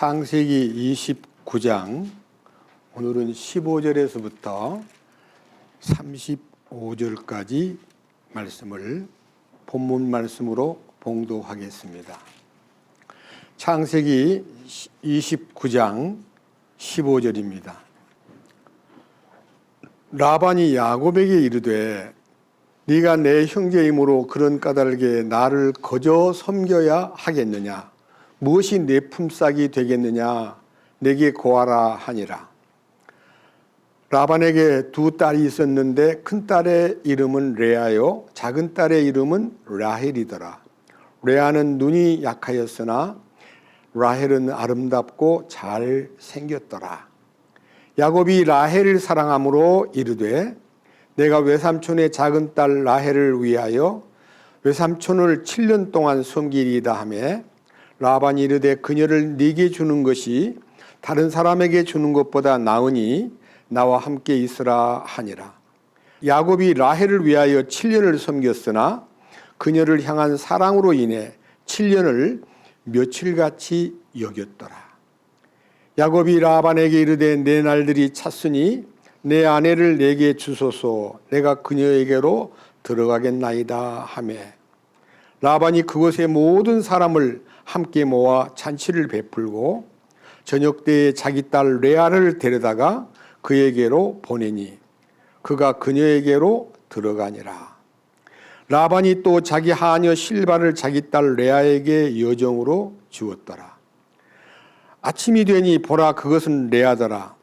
창세기 29장 오늘은 15절에서부터 35절까지 말씀을 본문 말씀으로 봉독하겠습니다. 창세기 29장 15절입니다. 라반이 야곱에게 이르되 네가 내 형제이므로 그런 까닭에 나를 거저 섬겨야 하겠느냐? 무엇이 내 품삯이 되겠느냐? 내게 고하라 하니라. 라반에게 두 딸이 있었는데 큰 딸의 이름은 레아요 작은 딸의 이름은 라헬이더라. 레아는 눈이 약하였으나 라헬은 아름답고 잘 생겼더라. 야곱이 라헬을 사랑함으로 이르되 내가 외삼촌의 작은 딸 라헬을 위하여 외삼촌을 7년 동안 섬기리이다 하며 라반이 이르되 그녀를 네게 주는 것이 다른 사람에게 주는 것보다 나으니 나와 함께 있으라 하니라. 야곱이 라헬을 위하여 7년을 섬겼으나 그녀를 향한 사랑으로 인해 7년을 며칠같이 여겼더라. 야곱이 라반에게 이르되 내 날들이 찼으니 내 아내를 내게 주소서. 내가 그녀에게로 들어가겠나이다 하며 라반이 그곳의 모든 사람을 함께 모아 잔치를 베풀고 저녁 때에 자기 딸 레아를 데려다가 그에게로 보내니 그가 그녀에게로 들어가니라. 라반이 또 자기 하녀 실바를 자기 딸 레아에게 여정으로 주었더라. 아침이 되니 보라 그것은 레아더라.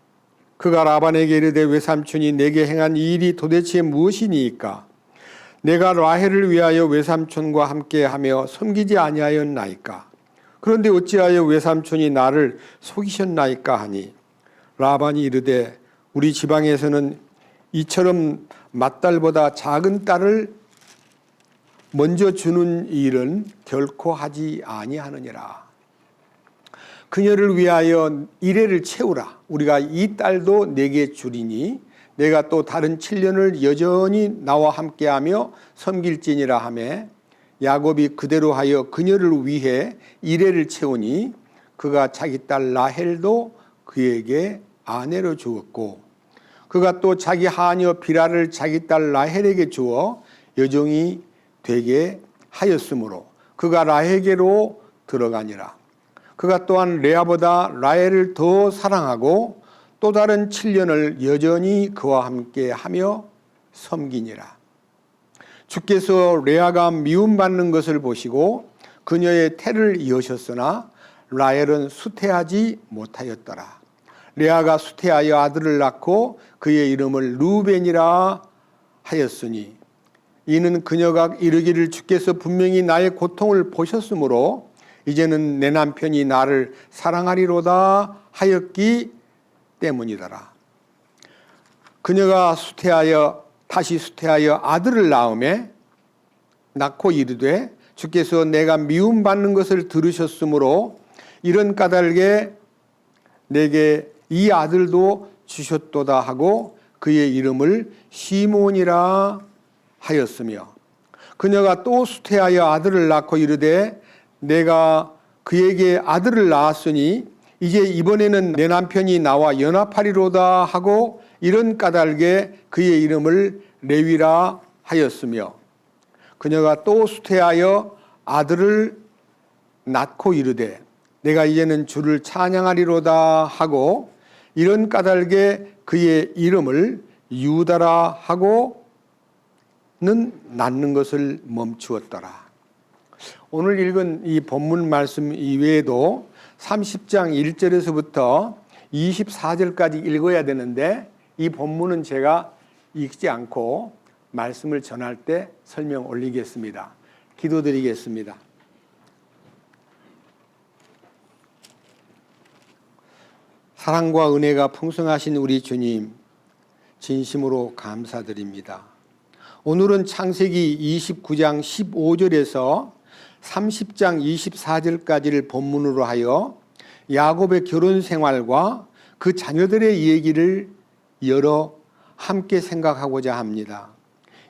그가 라반에게 이르되 외삼촌이 내게 행한 이 일이 도대체 무엇이니까? 내가 라헬을 위하여 외삼촌과 함께하며 섬기지 아니하였나이까? 그런데 어찌하여 외삼촌이 나를 속이셨나이까 하니 라반이 이르되 우리 지방에서는 이처럼 맏딸보다 작은 딸을 먼저 주는 일은 결코 하지 아니하느니라. 그녀를 위하여 이래를 채우라. 우리가 이 딸도 내게 주리니 내가 또 다른 7년을 여전히 나와 함께하며 섬길지니라 하며 야곱이 그대로 하여 그녀를 위해 이래를 채우니 그가 자기 딸 라헬도 그에게 아내로 주었고 그가 또 자기 하녀 비라를 자기 딸 라헬에게 주어 여종이 되게 하였으므로 그가 라헬에게로 들어가니라. 그가 또한 레아보다 라헬을 더 사랑하고 또 다른 7년을 여전히 그와 함께 하며 섬기니라. 주께서 레아가 미움받는 것을 보시고 그녀의 태를 여셨으나 라헬은 수태하지 못하였더라. 레아가 수태하여 아들을 낳고 그의 이름을 루벤이라 하였으니 이는 그녀가 이르기를 주께서 분명히 나의 고통을 보셨으므로 이제는 내 남편이 나를 사랑하리로다 하였기 때문이더라. 그녀가 다시 수태하여 아들을 낳고 이르되 주께서 내가 미움받는 것을 들으셨으므로 이런 까닭에 내게 이 아들도 주셨도다 하고 그의 이름을 시몬이라 하였으며 그녀가 또 수태하여 아들을 낳고 이르되 내가 그에게 아들을 낳았으니 이제 이번에는 내 남편이 나와 연합하리로다 하고 이런 까닭에 그의 이름을 레위라 하였으며 그녀가 또 수태하여 아들을 낳고 이르되 내가 이제는 주를 찬양하리로다 하고 이런 까닭에 그의 이름을 유다라 하고는 낳는 것을 멈추었더라. 오늘 읽은 이 본문 말씀 이외에도 30장 1절에서부터 24절까지 읽어야 되는데 이 본문은 제가 읽지 않고 말씀을 전할 때 설명 올리겠습니다. 기도드리겠습니다. 사랑과 은혜가 풍성하신 우리 주님 진심으로 감사드립니다. 오늘은 창세기 29장 15절에서 30장 24절까지를 본문으로 하여 야곱의 결혼 생활과 그 자녀들의 얘기를 열어 함께 생각하고자 합니다.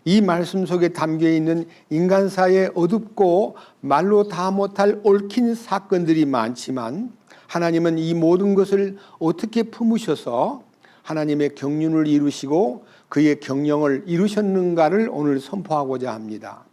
이 말씀 속에 담겨있는 인간사의 어둡고 말로 다 못할 얽힌 사건들이 많지만 하나님은 이 모든 것을 어떻게 품으셔서 하나님의 경륜을 이루시고 그의 경영을 이루셨는가를 오늘 선포하고자 합니다.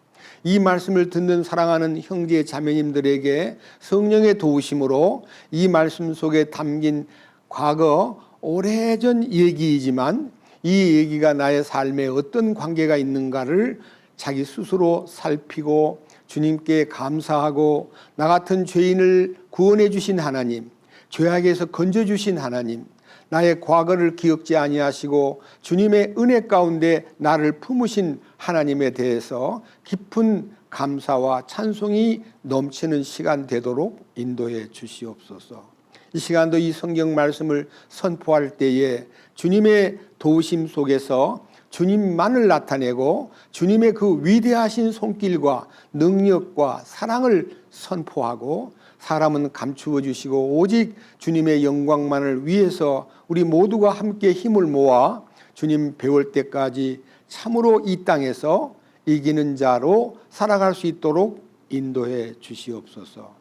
이 말씀을 듣는 사랑하는 형제 자매님들에게 성령의 도우심으로 이 말씀 속에 담긴 과거 오래전 얘기이지만 이 얘기가 나의 삶에 어떤 관계가 있는가를 자기 스스로 살피고 주님께 감사하고 나 같은 죄인을 구원해 주신 하나님, 죄악에서 건져 주신 하나님, 나의 과거를 기억지 아니하시고 주님의 은혜 가운데 나를 품으신 하나님에 대해서 깊은 감사와 찬송이 넘치는 시간 되도록 인도해 주시옵소서. 이 시간도 이 성경 말씀을 선포할 때에 주님의 도우심 속에서 주님만을 나타내고 주님의 그 위대하신 손길과 능력과 사랑을 선포하고 사람은 감추어 주시고 오직 주님의 영광만을 위해서 우리 모두가 함께 힘을 모아 주님 배울 때까지 참으로 이 땅에서 이기는 자로 살아갈 수 있도록 인도해 주시옵소서.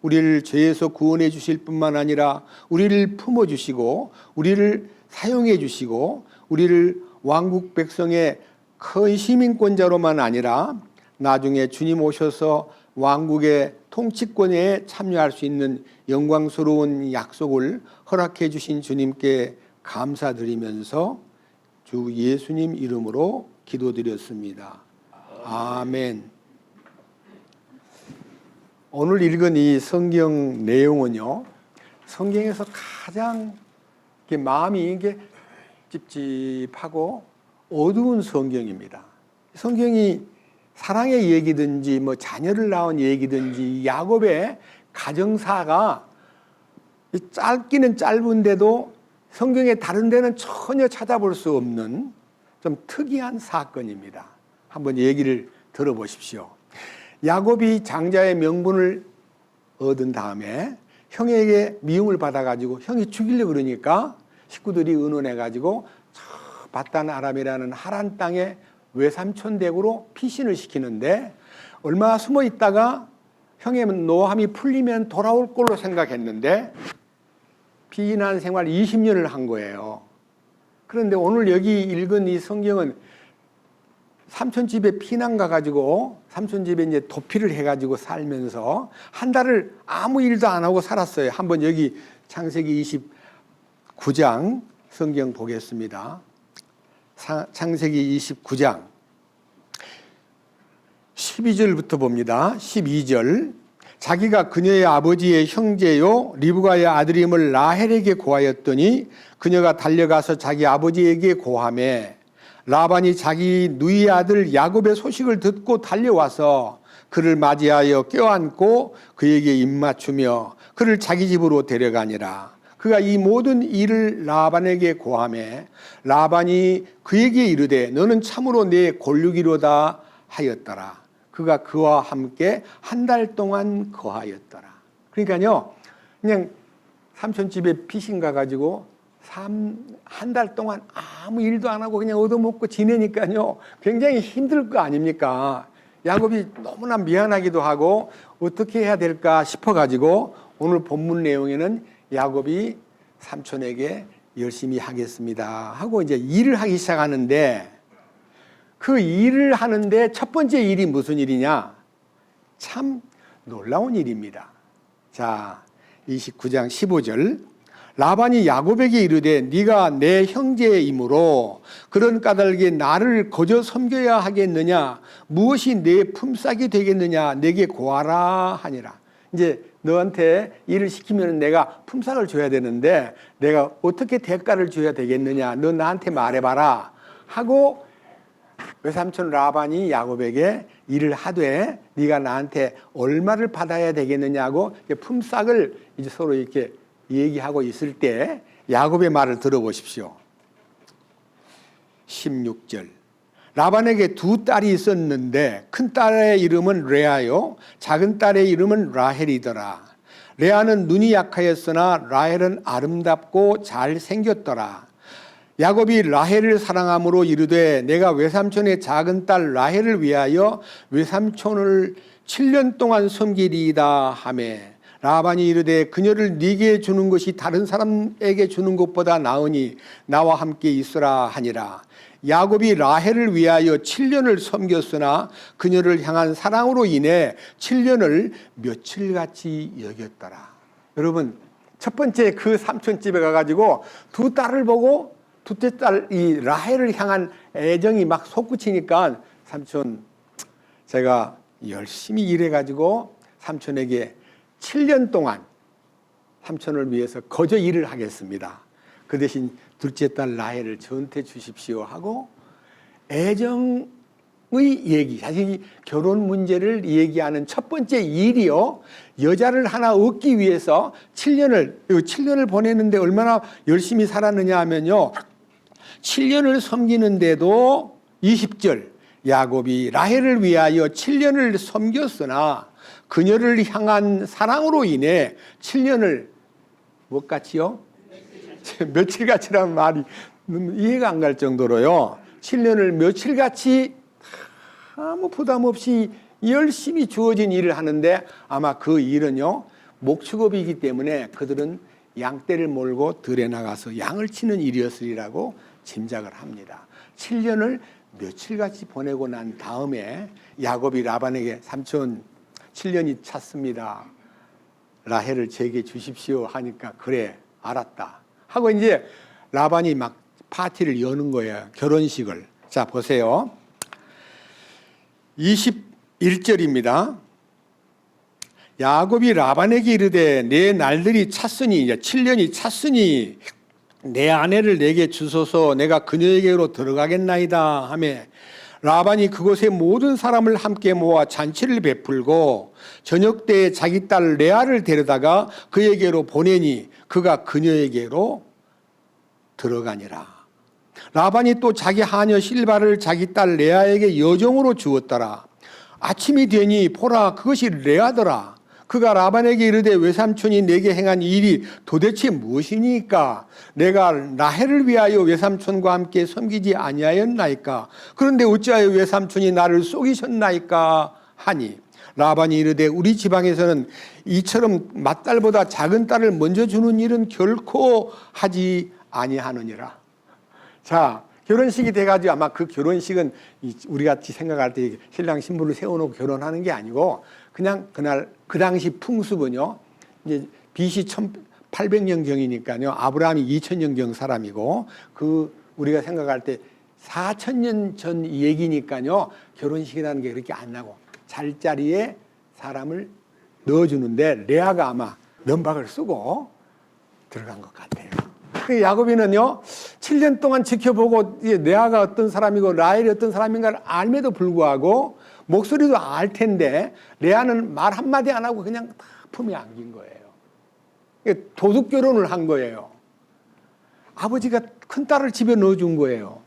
우리를 죄에서 구원해 주실 뿐만 아니라 우리를 품어 주시고 우리를 사용해 주시고 우리를 왕국 백성의 큰 시민권자로만 아니라 나중에 주님 오셔서 왕국의 통치권에 참여할 수 있는 영광스러운 약속을 허락해 주신 주님께 감사드리면서 주 예수님 이름으로 기도드렸습니다. 아멘. 오늘 읽은 이 성경 내용은요, 성경에서 가장 마음이 이게 찝찝하고 어두운 성경입니다. 성경이 사랑의 얘기든지 뭐 자녀를 낳은 얘기든지 야곱의 가정사가 짧기는 짧은데도 성경의 다른 데는 전혀 찾아볼 수 없는 좀 특이한 사건입니다. 한번 얘기를 들어보십시오. 야곱이 장자의 명분을 얻은 다음에 형에게 미움을 받아가지고 형이 죽이려고 그러니까 식구들이 의논해가지고 저 바단 아람이라는 하란 땅에 외삼촌 댁으로 피신을 시키는데 얼마 숨어 있다가 형의 노함이 풀리면 돌아올 걸로 생각했는데 피난 생활 20년을 한 거예요. 그런데 오늘 여기 읽은 이 성경은 삼촌 집에 피난 가가지고 삼촌 집에 이제 도피를 해가지고 살면서 한 달을 아무 일도 안 하고 살았어요. 한번 여기 창세기 29장 성경 보겠습니다. 창세기 29장 12절부터 봅니다. 12절 자기가 그녀의 아버지의 형제요 리브가의 아들임을 라헬에게 고하였더니 그녀가 달려가서 자기 아버지에게 고하매 라반이 자기 누이의 아들 야곱의 소식을 듣고 달려와서 그를 맞이하여 껴안고 그에게 입맞추며 그를 자기 집으로 데려가니라. 그가 이 모든 일을 라반에게 고하매 라반이 그에게 이르되 너는 참으로 내 골육이로다 하였더라. 그가 그와 함께 한 달 동안 거하였더라. 그러니까요, 그냥 삼촌 집에 피신 가가지고 한 달 동안 아무 일도 안 하고 그냥 얻어먹고 지내니까요, 굉장히 힘들 거 아닙니까? 야곱이 너무나 미안하기도 하고 어떻게 해야 될까 싶어가지고 오늘 본문 내용에는 야곱이 삼촌에게 열심히 하겠습니다 하고 이제 일을 하기 시작하는데 그 일을 하는데 첫 번째 일이 무슨 일이냐? 참 놀라운 일입니다. 자, 29장 15절 라반이 야곱에게 이르되 네가 내 형제이므로 그런 까닭에 나를 거저 섬겨야 하겠느냐? 무엇이 내 품삯이 되겠느냐? 내게 고하라 하니라. 이제 너한테 일을 시키면 내가 품삯을 줘야 되는데 내가 어떻게 대가를 줘야 되겠느냐? 너 나한테 말해봐라 하고 외삼촌 라반이 야곱에게 일을 하되 네가 나한테 얼마를 받아야 되겠느냐고 품삯을 이제 서로 이렇게 얘기하고 있을 때 야곱의 말을 들어보십시오. 16절 라반에게 두 딸이 있었는데 큰 딸의 이름은 레아요 작은 딸의 이름은 라헬이더라. 레아는 눈이 약하였으나 라헬은 아름답고 잘생겼더라. 야곱이 라헬을 사랑함으로 이르되 내가 외삼촌의 작은 딸 라헬을 위하여 외삼촌을 7년 동안 섬기리이다 하매 라반이 이르되 그녀를 네게 주는 것이 다른 사람에게 주는 것보다 나으니 나와 함께 있으라 하니라. 야곱이 라헬을 위하여 7년을 섬겼으나 그녀를 향한 사랑으로 인해 7년을 며칠같이 여겼더라. 여러분, 첫 번째 그 삼촌 집에 가가지고 두 딸을 보고 둘째 딸 이 라헬을 향한 애정이 막 솟구치니까 삼촌, 제가 열심히 일해가지고 삼촌에게 7년 동안 삼촌을 위해서 거저 일을 하겠습니다. 그 대신 둘째 딸 라헬을 저한테 주십시오 하고 애정의 얘기, 사실 결혼 문제를 얘기하는 첫 번째 일이요, 여자를 하나 얻기 위해서 7년을 보내는데 얼마나 열심히 살았느냐 하면요, 7년을 섬기는데도 20절 야곱이 라헬을 위하여 7년을 섬겼으나 그녀를 향한 사랑으로 인해 7년을 무엇같이요? 며칠같이라는 말이 이해가 안 갈 정도로요, 7년을 며칠같이 아무 부담 없이 열심히 주어진 일을 하는데, 아마 그 일은요 목축업이기 때문에 그들은 양떼를 몰고 들에 나가서 양을 치는 일이었으리라고 짐작을 합니다. 7년을 며칠같이 보내고 난 다음에 야곱이 라반에게 삼촌 7년이 찼습니다. 라헬을 제게 주십시오 하니까 그래 알았다 하고 이제 라반이 막 파티를 여는 거예요. 결혼식을. 자 보세요. 21절입니다. 야곱이 라반에게 이르되 내 날들이 찼으니, 이제 7년이 찼으니 내 아내를 내게 주소서, 내가 그녀에게로 들어가겠나이다 하며 라반이 그곳에 모든 사람을 함께 모아 잔치를 베풀고 저녁 때에 자기 딸 레아를 데려다가 그에게로 보내니 그가 그녀에게로 들어가니라. 라반이 또 자기 하녀 실바를 자기 딸 레아에게 여종으로 주었더라. 아침이 되니 보라, 그것이 레아더라. 그가 라반에게 이르되 외삼촌이 내게 행한 일이 도대체 무엇이니까? 내가 라헬을 위하여 외삼촌과 함께 섬기지 아니하였나이까? 그런데 어찌하여 외삼촌이 나를 속이셨나이까? 하니 라반이 이르되 우리 지방에서는 이처럼 맏딸보다 작은 딸을 먼저 주는 일은 결코 하지 아니하느니라. 자, 결혼식이 돼가지고 아마 그 결혼식은 우리 같이 생각할 때 신랑 신부를 세워놓고 결혼하는 게 아니고 그냥 그날 그 당시 풍습은요, 이제 BC 1800년경이니까요 아브라함이 2000년경 사람이고 그 우리가 생각할 때 4000년 전 얘기니까요 결혼식이라는 게 그렇게 안 나고 잘자리에 사람을 넣어주는데 레아가 아마 면박을 쓰고 들어간 것 같아요. 그 야곱이는요 7년 동안 지켜보고 레아가 어떤 사람이고 라헬이 어떤 사람인가를 알면도 불구하고 목소리도 알 텐데 레아는 말 한마디 안 하고 그냥 다 품에 안긴 거예요. 도둑 결혼을 한 거예요. 아버지가 큰 딸을 집에 넣어준 거예요.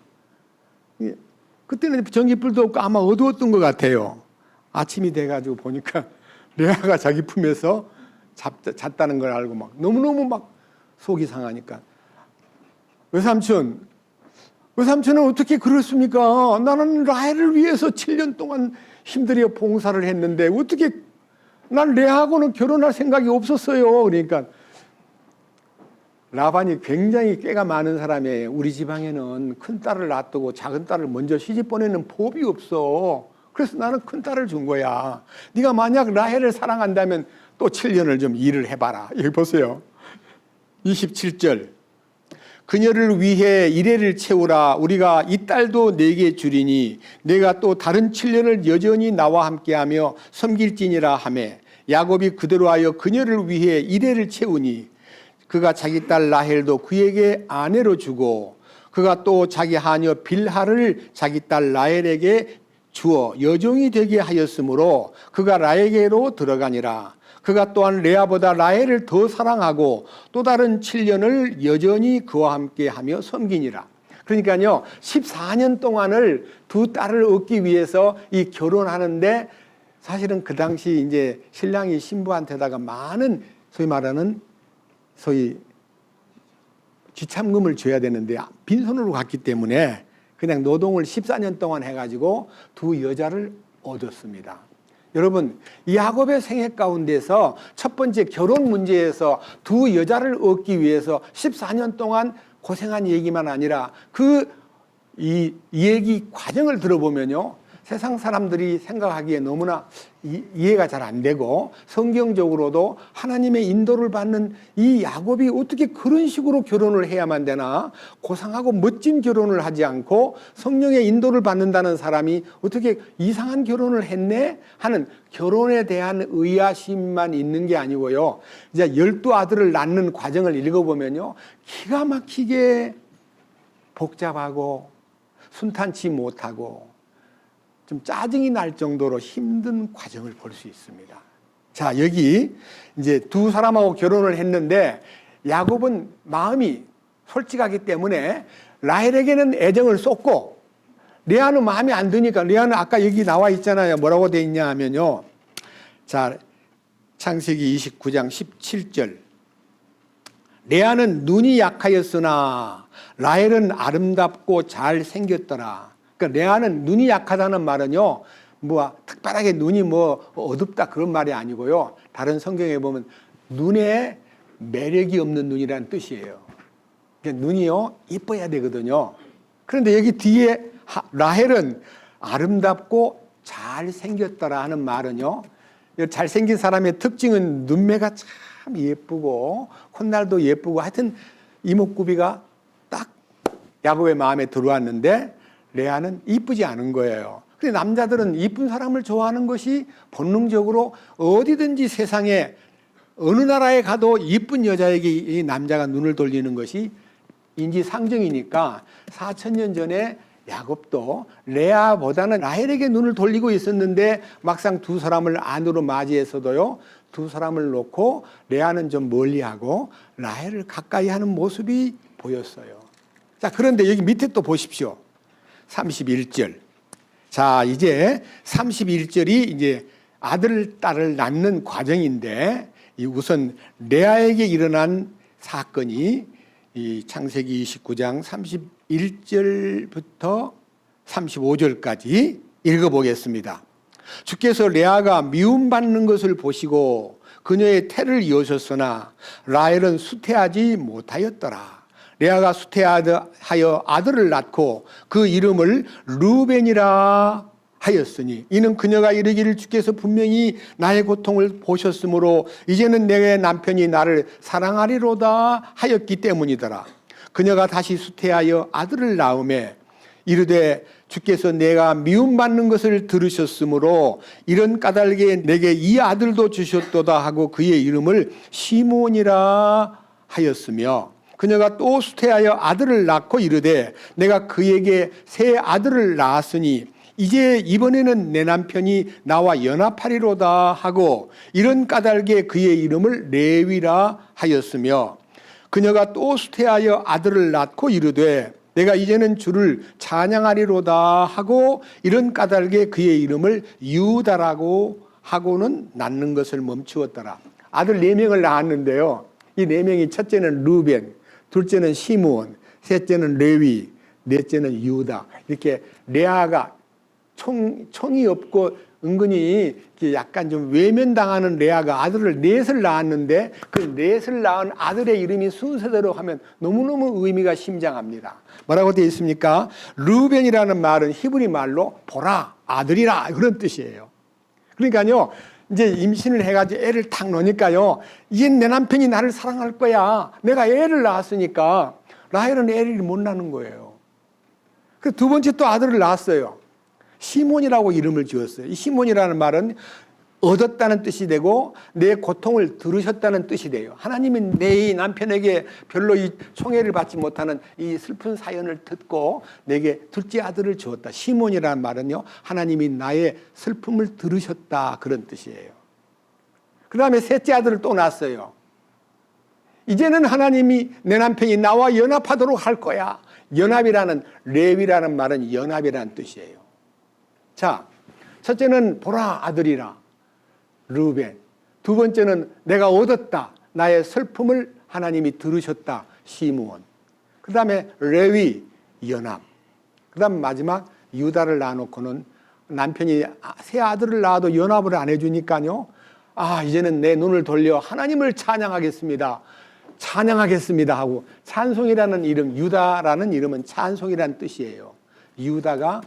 그때는 전기불도 없고 아마 어두웠던 것 같아요. 아침이 돼가지고 보니까 레아가 자기 품에서 잤다는 걸 알고 막 너무너무 막 속이 상하니까 외삼촌은 어떻게 그렇습니까? 나는 라헬을 위해서 7년 동안 힘들여 봉사를 했는데 어떻게 난 레아하고는 결혼할 생각이 없었어요. 그러니까 라반이 굉장히 꾀가 많은 사람이에요. 우리 지방에는 큰 딸을 놔두고 작은 딸을 먼저 시집 보내는 법이 없어. 그래서 나는 큰 딸을 준 거야. 네가 만약 라헬을 사랑한다면 또 7년을 좀 일을 해봐라. 여기 보세요. 27절. 그녀를 위해 이래를 채우라. 우리가 이 딸도 내게 주리니 내가 또 다른 7년을 여전히 나와 함께하며 섬길지니라 하매 야곱이 그대로 하여 그녀를 위해 이래를 채우니 그가 자기 딸 라헬도 그에게 아내로 주고 그가 또 자기 하녀 빌하를 자기 딸 라헬에게 주어 여종이 되게 하였으므로 그가 라헬에게로 들어가니라. 그가 또한 레아보다 라헬을 더 사랑하고 또 다른 7년을 여전히 그와 함께 하며 섬기니라. 그러니까요 14년 동안을 두 딸을 얻기 위해서 이 결혼하는데 사실은 그 당시 이제 신랑이 신부한테다가 많은 소위 말하는 지참금을 줘야 되는데 빈손으로 갔기 때문에 그냥 노동을 14년 동안 해가지고 두 여자를 얻었습니다. 여러분, 야곱의 생애 가운데서 첫 번째 결혼 문제에서 두 여자를 얻기 위해서 14년 동안 고생한 얘기만 아니라 이 얘기 과정을 들어보면요, 세상 사람들이 생각하기에 너무나 이해가 잘 안 되고, 성경적으로도 하나님의 인도를 받는 이 야곱이 어떻게 그런 식으로 결혼을 해야만 되나, 고상하고 멋진 결혼을 하지 않고 성령의 인도를 받는다는 사람이 어떻게 이상한 결혼을 했네 하는 결혼에 대한 의아심만 있는 게 아니고요, 이제 12아들을 낳는 과정을 읽어보면요, 기가 막히게 복잡하고 순탄치 못하고 좀 짜증이 날 정도로 힘든 과정을 볼 수 있습니다. 자, 여기 이제 두 사람하고 결혼을 했는데 야곱은 마음이 솔직하기 때문에 라헬에게는 애정을 쏟고, 레아는 마음이 안 드니까, 레아는 아까 여기 나와 있잖아요. 뭐라고 돼 있냐 하면요, 자, 창세기 29장 17절. 레아는 눈이 약하였으나 라헬은 아름답고 잘 생겼더라. 그러니까 레아는 눈이 약하다는 말은요, 뭐 특별하게 눈이 뭐 어둡다 그런 말이 아니고요, 다른 성경에 보면 눈에 매력이 없는 눈이라는 뜻이에요. 그러니까 눈이요 이뻐야 되거든요. 그런데 여기 뒤에 라헬은 아름답고 잘 생겼더라 하는 말은요, 잘생긴 사람의 특징은 눈매가 참 예쁘고 콧날도 예쁘고, 하여튼 이목구비가 딱 야곱의 마음에 들어왔는데 레아는 이쁘지 않은 거예요. 근데 남자들은 이쁜 사람을 좋아하는 것이 본능적으로, 어디든지 세상에 어느 나라에 가도 이쁜 여자에게 이 남자가 눈을 돌리는 것이 인지상정이니까 4,000년 전에 야곱도 레아보다는 라헬에게 눈을 돌리고 있었는데, 막상 두 사람을 안으로 맞이해서도요, 두 사람을 놓고 레아는 좀 멀리하고 라헬을 가까이 하는 모습이 보였어요. 자, 그런데 여기 밑에 또 보십시오. 31절. 자, 이제 31절이 이제 아들, 딸을 낳는 과정인데, 우선 레아에게 일어난 사건이 이 창세기 29장 31절부터 35절까지 읽어보겠습니다. 주께서 레아가 미움받는 것을 보시고 그녀의 태를 이으셨으나 라헬은 수태하지 못하였더라. 레아가 수태하여 아들을 낳고 그 이름을 루벤이라 하였으니, 이는 그녀가 이르기를 주께서 분명히 나의 고통을 보셨으므로 이제는 내 남편이 나를 사랑하리로다 하였기 때문이더라. 그녀가 다시 수태하여 아들을 낳음에 이르되 주께서 내가 미움받는 것을 들으셨으므로 이런 까닭에 내게 이 아들도 주셨도다 하고 그의 이름을 시몬이라 하였으며, 그녀가 또 수태하여 아들을 낳고 이르되 내가 그에게 새 아들을 낳았으니 이제 이번에는 내 남편이 나와 연합하리로다 하고 이런 까닭에 그의 이름을 레위라 하였으며, 그녀가 또 수태하여 아들을 낳고 이르되 내가 이제는 주를 찬양하리로다 하고 이런 까닭에 그의 이름을 유다라고 하고는 낳는 것을 멈추었더라. 아들 4명을 낳았는데요, 이 4명이 첫째는 루벤, 둘째는 시므온, 셋째는 레위, 넷째는 유다. 이렇게 레아가 총이 없고 은근히 약간 좀 외면당하는 레아가 아들을 넷을 낳았는데, 그 넷을 낳은 아들의 이름이 순서대로 하면 너무너무 의미가 심장합니다. 뭐라고 되어 있습니까? 루벤이라는 말은 히브리 말로 보라, 아들이라, 그런 뜻이에요. 그러니까요, 이제 임신을 해가지고 애를 탁 놓으니까요, 이제 내 남편이 나를 사랑할 거야. 내가 애를 낳았으니까. 라헬은 애를 못 낳는 거예요. 그 두 번째 또 아들을 낳았어요. 시몬이라고 이름을 지었어요. 이 시몬이라는 말은 얻었다는 뜻이 되고 내 고통을 들으셨다는 뜻이 돼요. 하나님은 내 남편에게 별로 이 총애를 받지 못하는 이 슬픈 사연을 듣고 내게 둘째 아들을 주었다. 시몬이라는 말은요, 하나님이 나의 슬픔을 들으셨다, 그런 뜻이에요. 그 다음에 셋째 아들을 또 낳았어요. 이제는 하나님이 내 남편이 나와 연합하도록 할 거야. 연합이라는, 레위라는 말은 연합이라는 뜻이에요. 자, 첫째는 보라, 아들이라, 루벤. 두 번째는 내가 얻었다, 나의 슬픔을 하나님이 들으셨다, 시므온. 그 다음에 레위, 연합. 그 다음 마지막 유다를 낳아놓고는 남편이 새 아들을 낳아도 연합을 안 해주니까요. 이제는 내 눈을 돌려 하나님을 찬양하겠습니다. 찬양하겠습니다 하고, 찬송이라는 이름, 유다라는 이름은 찬송이라는 뜻이에요. 유다가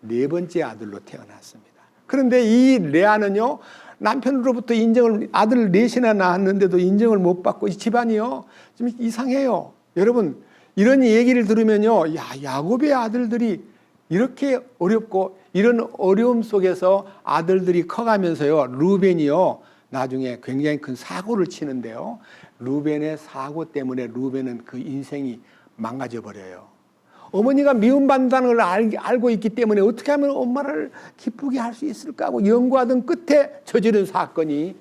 네 번째 아들로 태어났습니다. 그런데 이 레아는요, 남편으로부터 인정을, 아들을 넷이나 낳았는데도 인정을 못 받고, 이 집안이요 좀 이상해요. 여러분, 이런 얘기를 들으면요, 야곱의 아들들이 이렇게 어렵고, 이런 어려움 속에서 아들들이 커가면서요, 루벤이요 나중에 굉장히 큰 사고를 치는데요, 루벤의 사고 때문에 루벤은 그 인생이 망가져 버려요. 어머니가 미움받는다는 걸 알고 있기 때문에 어떻게 하면 엄마를 기쁘게 할 수 있을까 하고 연구하던 끝에 저지른 사건이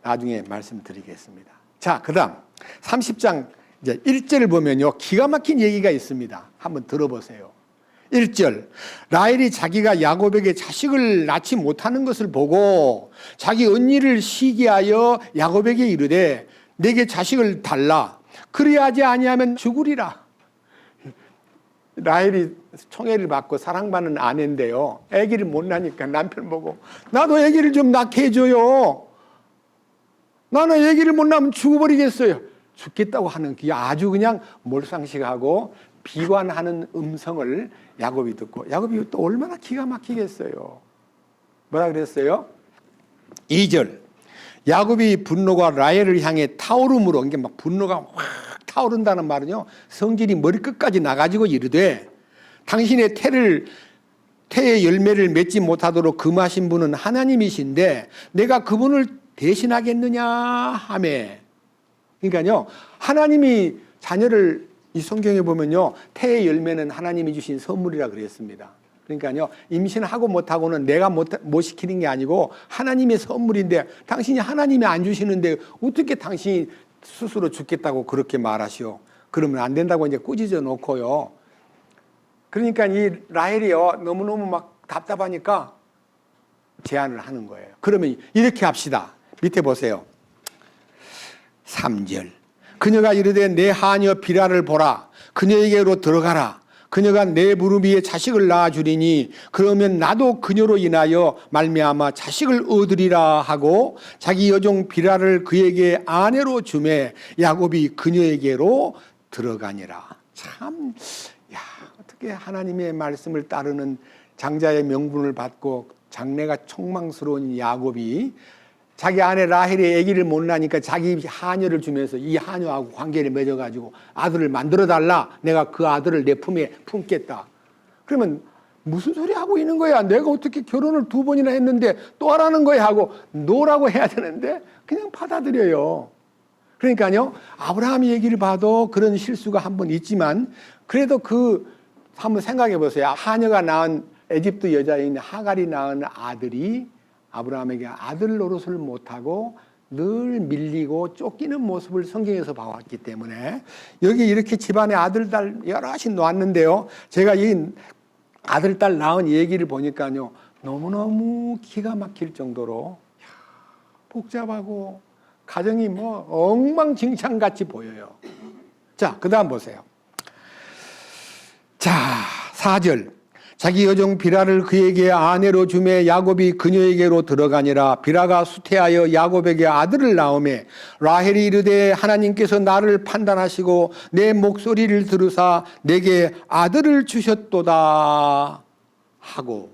나중에 말씀드리겠습니다. 자, 그 다음 30장 이제 1절을 보면요, 기가 막힌 얘기가 있습니다. 한번 들어보세요. 1절, 라헬이 자기가 야곱에게 자식을 낳지 못하는 것을 보고 자기 언니를 시기하여 야곱에게 이르되 내게 자식을 달라, 그리하지 아니하면 죽으리라. 라헬이 총애를 받고 사랑받는 아내인데요, 아기를 못 낳으니까 남편 보고 나도 아기를 좀 낳게 해줘요. 나는 아기를 못 낳으면 죽어버리겠어요. 죽겠다고 하는 게 아주 그냥 몰상식하고 비관하는 음성을 야곱이 듣고, 야곱이 또 얼마나 기가 막히겠어요. 뭐라 그랬어요? 2절, 야곱이 분노가 라헬을 향해 타오름으로, 이게 막 분노가 확 타오른다는 말은요, 성질이 머리끝까지 나가지고 이르되 당신의 태의 열매를 맺지 못하도록 금하신 분은 하나님이신데 내가 그분을 대신하겠느냐 하매. 그러니까요, 하나님이 자녀를, 이 성경에 보면요, 태의 열매는 하나님이 주신 선물이라 그랬습니다. 그러니까요, 임신하고 못하고는 내가 못 시키는 게 아니고 하나님의 선물인데, 당신이 하나님이 안 주시는데 어떻게 당신이 스스로 죽겠다고 그렇게 말하시오. 그러면 안 된다고 이제 꾸짖어 놓고요. 그러니까 이 라헬이요, 너무너무 막 답답하니까 제안을 하는 거예요. 그러면 이렇게 합시다. 밑에 보세요. 3절, 그녀가 이르되 내 하녀 비라를 보라, 그녀에게로 들어가라. 그녀가 내 무릎 위에 자식을 낳아주리니 그러면 나도 그녀로 인하여 말미암아 자식을 얻으리라 하고 자기 여종 비라를 그에게 아내로 주매 야곱이 그녀에게로 들어가니라. 참, 어떻게 하나님의 말씀을 따르는 장자의 명분을 받고 장래가 촉망스러운 야곱이 자기 아내 라헬이 아기를 못 낳으니까 자기 하녀를 주면서 이 하녀하고 관계를 맺어가지고 아들을 만들어달라, 내가 그 아들을 내 품에 품겠다. 그러면 무슨 소리 하고 있는 거야? 내가 어떻게 결혼을 2번이나 했는데 또 하라는 거야 하고 노라고 해야 되는데 그냥 받아들여요. 그러니까요, 아브라함 얘기를 봐도 그런 실수가 한 번 있지만 그래도 한번 생각해 보세요. 하녀가 낳은 에집트 여자인 하갈이 낳은 아들이 아브라함에게 아들 노릇을 못하고 늘 밀리고 쫓기는 모습을 성경에서 봐왔기 때문에 여기 이렇게 집안에 아들, 딸 여럿이 놓았는데요, 제가 이 아들, 딸 낳은 얘기를 보니까요, 너무너무 기가 막힐 정도로 복잡하고 가정이 엉망진창같이 보여요. 자, 그 다음 보세요. 자, 4절, 자기 여종 비라를 그에게 아내로 주매 야곱이 그녀에게로 들어가니라. 비라가 수태하여 야곱에게 아들을 낳으매 라헬이 이르되 하나님께서 나를 판단하시고 내 목소리를 들으사 내게 아들을 주셨도다 하고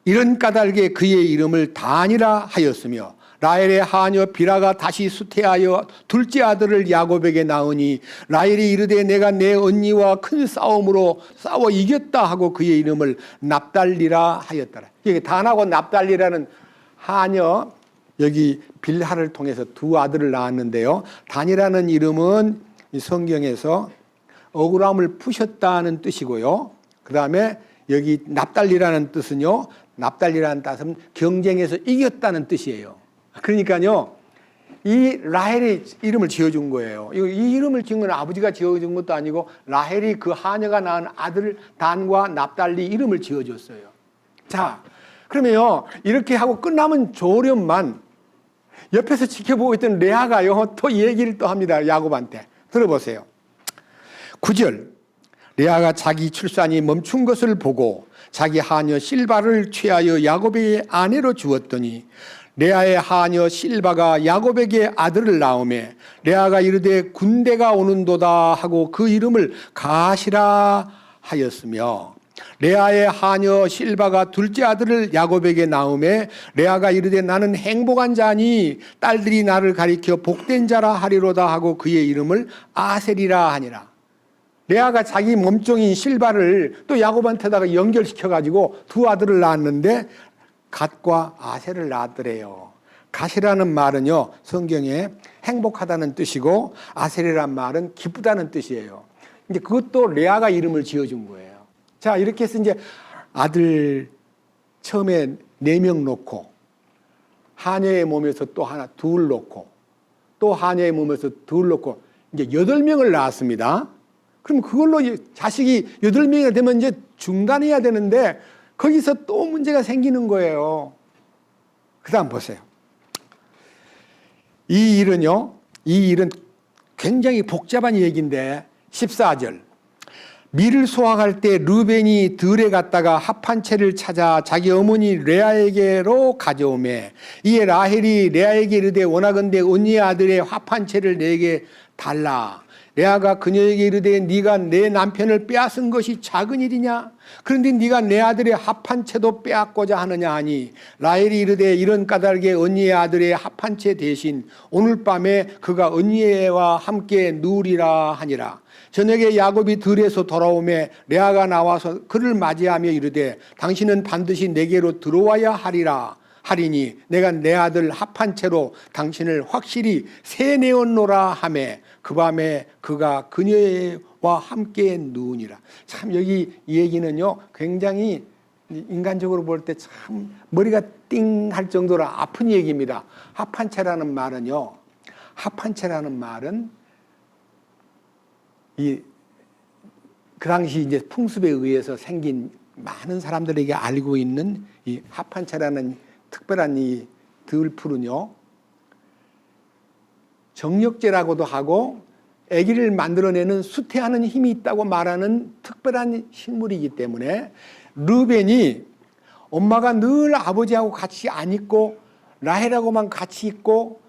이런 까닭에 그의 이름을 단이라 하였으며 라헬의 하녀 비라가 다시 수태하여 둘째 아들을 야곱에게 낳으니 라헬이 이르되 내가 내 언니와 큰 싸움으로 싸워 이겼다 하고 그의 이름을 납달리라 하였더라. 여기 단하고 납달리라는 하녀, 여기 빌하를 통해서 2 아들을 낳았는데요, 단이라는 이름은 성경에서 억울함을 푸셨다는 뜻이고요, 그 다음에 여기 납달리라는 뜻은요, 납달리라는 뜻은 경쟁에서 이겼다는 뜻이에요. 그러니까요, 이 라헬이 이름을 지어준 거예요. 이 이름을 지은 건 아버지가 지어준 것도 아니고 라헬이 그 하녀가 낳은 아들 단과 납달리 이름을 지어줬어요. 자, 그러면요, 이렇게 하고 끝나면 좋으련만 옆에서 지켜보고 있던 레아가요, 또 얘기를 또 합니다. 야곱한테. 들어보세요. 9절, 레아가 자기 출산이 멈춘 것을 보고 자기 하녀 실바를 취하여 야곱에게 아내로 주었더니 레아의 하녀 실바가 야곱에게 아들을 낳으매 레아가 이르되 군대가 오는도다 하고 그 이름을 가시라 하였으며 레아의 하녀 실바가 둘째 아들을 야곱에게 낳으매 레아가 이르되 나는 행복한 자니 딸들이 나를 가리켜 복된 자라 하리로다 하고 그의 이름을 아셀이라 하니라. 레아가 자기 몸종인 실바를 또 야곱한테다가 연결시켜 가지고 두 아들을 낳았는데 갓과 아셀을 낳았더래요. 갓이라는 말은요, 성경에 행복하다는 뜻이고 아셀이란 말은 기쁘다는 뜻이에요. 이제 그것도 레아가 이름을 지어준 거예요. 자, 이렇게 해서 이제 아들 처음에 4명 놓고 하녀의 몸에서 또 하나 둘 놓고 또 하녀의 몸에서 둘 놓고 이제 8명을 낳았습니다. 그럼 그걸로 자식이 8명이 되면 이제 중단해야 되는데 거기서 또 문제가 생기는 거예요. 그 다음 보세요. 이 일은 굉장히 복잡한 얘기인데 14절. 밀을 소확할 때 르벤이 들에 갔다가 합한 채를 찾아 자기 어머니 레아에게로 가져오매 이에 라헬이 레아에게 이르되 원하건대 언니의 아들의 합한 채를 내게 달라. 레아가 그녀에게 이르되 네가 내 남편을 빼앗은 것이 작은 일이냐? 그런데 네가 내 아들의 합한 채도 빼앗고자 하느냐 하니 라헬이 이르되 이런 까닭에 언니의 아들의 합한 채 대신 오늘 밤에 그가 언니와 함께 누우리라 하니라. 저녁에 야곱이 들에서 돌아오매 레아가 나와서 그를 맞이하며 이르되 당신은 반드시 내게로 들어와야 하리니 내가 내 아들 합한 채로 당신을 확실히 세내었노라 하매 그 밤에 그가 그녀와 함께 누우니라. 참 여기 이 얘기는요 굉장히 인간적으로 볼 때 참 머리가 띵 할 정도로 아픈 얘기입니다. 합한 채라는 말은요, 합한 채라는 말은 그 당시 이제 풍습에 의해서 생긴 많은 사람들에게 알고 있는 이 합한채라는 특별한 이 들풀은요, 정력제라고도 하고 아기를 만들어내는 수태하는 힘이 있다고 말하는 특별한 식물이기 때문에 르벤이 엄마가 늘 아버지하고 같이 안 있고 라헬하고만 같이 있고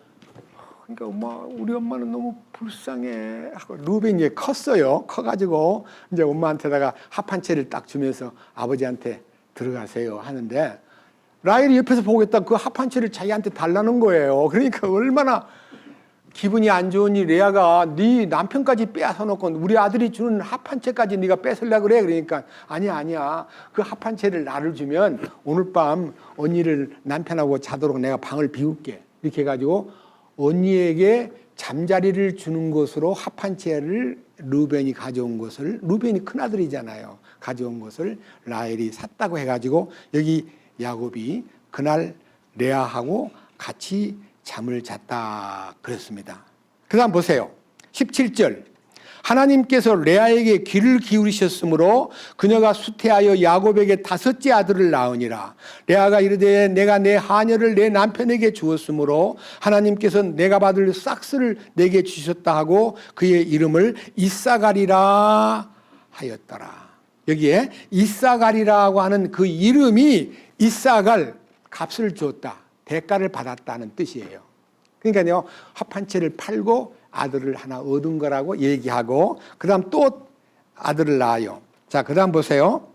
그러니까 우리 엄마는 너무 불쌍해 하고 르벤이 컸어요. 커가지고 이제 엄마한테다가 합한 채를 딱 주면서 아버지한테 들어가세요 하는데 라헬이 옆에서 보고 있다 그 합한 채를 자기한테 달라는 거예요. 그러니까 얼마나 기분이 안 좋으니 레아가 네 남편까지 빼앗아 놓고 우리 아들이 주는 합한 채까지 네가 뺏으려고 그래. 그러니까 아니야. 그 합한 채를 나를 주면 오늘 밤 언니를 남편하고 자도록 내가 방을 비울게. 이렇게 해가지고 언니에게 잠자리를 주는 것으로 합한 채를 르벤이 가져온 것을, 르벤이 큰아들이잖아요. 가져온 것을 라헬이 샀다고 해가지고 여기 야곱이 그날 레아하고 같이 잠을 잤다 그랬습니다. 그 다음 보세요. 17절. 하나님께서 레아에게 귀를 기울이셨으므로 그녀가 수태하여 야곱에게 5째 아들을 낳으니라. 레아가 이르되 내가 내 하녀를 내 남편에게 주었으므로 하나님께서 내가 받을 싹스를 내게 주셨다 하고 그의 이름을 이사갈이라 하였더라. 여기에 이사갈이라고 하는 그 이름이 이사갈, 값을 줬다, 대가를 받았다는 뜻이에요. 그러니까요, 합한 채를 팔고 아들을 하나 얻은 거라고 얘기하고 그 다음 또 아들을 낳아요. 자, 그 다음 보세요.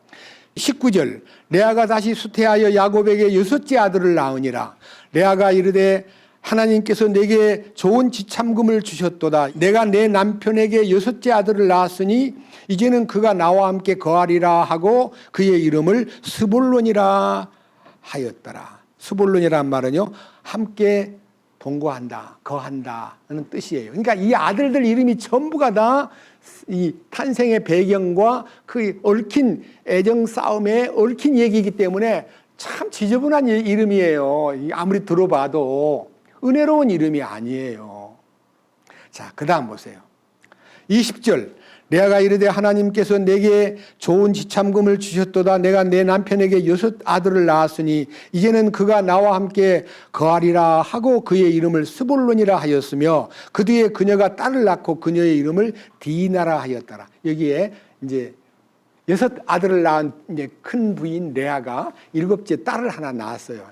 19절. 레아가 다시 수태하여 야곱에게 6째 아들을 낳으니라. 레아가 이르되 하나님께서 내게 좋은 지참금을 주셨도다. 내가 내 남편에게 6째 아들을 낳았으니 이제는 그가 나와 함께 거하리라 하고 그의 이름을 스볼론이라 하였더라. 스볼론이란 말은요, 함께 동거한다, 거한다는 뜻이에요. 그러니까 이 아들들 이름이 전부가 다 이 탄생의 배경과 그 얽힌 애정 싸움에 얽힌 얘기이기 때문에 참 지저분한 이름이에요. 아무리 들어봐도 은혜로운 이름이 아니에요. 자, 그 다음 보세요. 20절. 레아가 이르되 하나님께서 내게 좋은 지참금을 주셨도다. 내가 내 남편에게 6 아들을 낳았으니 이제는 그가 나와 함께 거하리라 하고 그의 이름을 스볼론이라 하였으며 그 뒤에 그녀가 딸을 낳고 그녀의 이름을 디나라 하였더라. 여기에 이제 6 아들을 낳은 이제 큰 부인 레아가 7째 딸을 하나 낳았어요.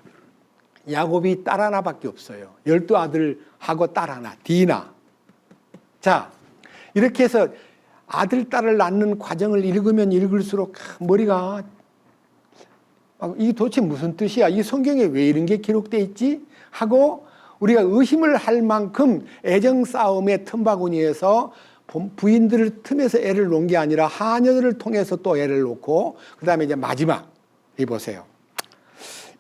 야곱이 딸 하나밖에 없어요. 12 아들하고 딸 하나, 디나. 자, 이렇게 해서 아들, 딸을 낳는 과정을 읽으면 읽을수록 머리가 이게 도대체 무슨 뜻이야? 이 성경에 왜 이런 게 기록되어 있지? 하고 우리가 의심을 할 만큼 애정 싸움의 틈바구니에서 부인들을 틈에서 애를 놓은 게 아니라 하녀들을 통해서 또 애를 놓고 그 다음에 이제 마지막 이 보세요.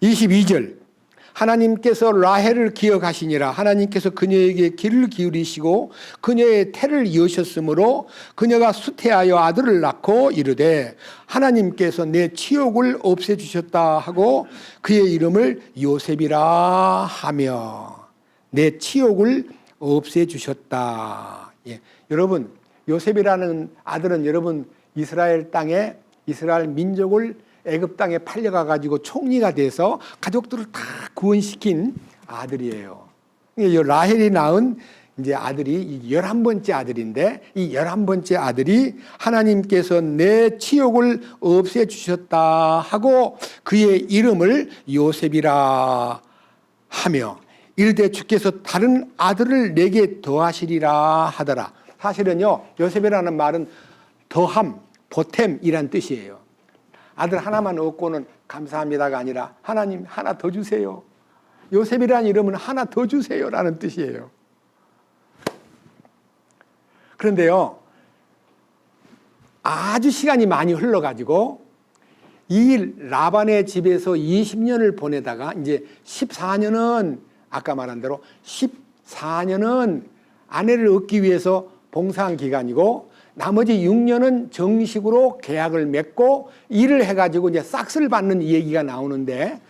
22절 하나님께서 라헬을 기억하시니라. 하나님께서 그녀에게 귀를 기울이시고 그녀의 태를 이으셨으므로 그녀가 수태하여 아들을 낳고 이르되 하나님께서 내 치욕을 없애주셨다 하고 그의 이름을 요셉이라 하며 내 치욕을 없애주셨다. 예. 여러분 요셉이라는 아들은 여러분 이스라엘 땅에 이스라엘 민족을 애굽 땅에 팔려가 가지고 총리가 돼서 가족들을 다 구원시킨 아들이에요. 이 라헬이 낳은 이제 아들이 11번째 아들인데 이 11번째 아들이 하나님께서 내 치욕을 없애 주셨다 하고 그의 이름을 요셉이라 하며 이르되 주께서 다른 아들을 내게 더하시리라 하더라. 사실은요 요셉이라는 말은 더함, 보탬이란 뜻이에요. 아들 하나만 얻고는 감사합니다가 아니라 하나님 하나 더 주세요. 요셉이라는 이름은 하나 더 주세요라는 뜻이에요. 그런데요 아주 시간이 많이 흘러가지고 이 라반의 집에서 20년을 보내다가 이제 14년은 아까 말한 대로 14년은 아내를 얻기 위해서 봉사한 기간이고 나머지 6년은 정식으로 계약을 맺고 일을 해가지고 이제 싹스를 받는 얘기가 나오는데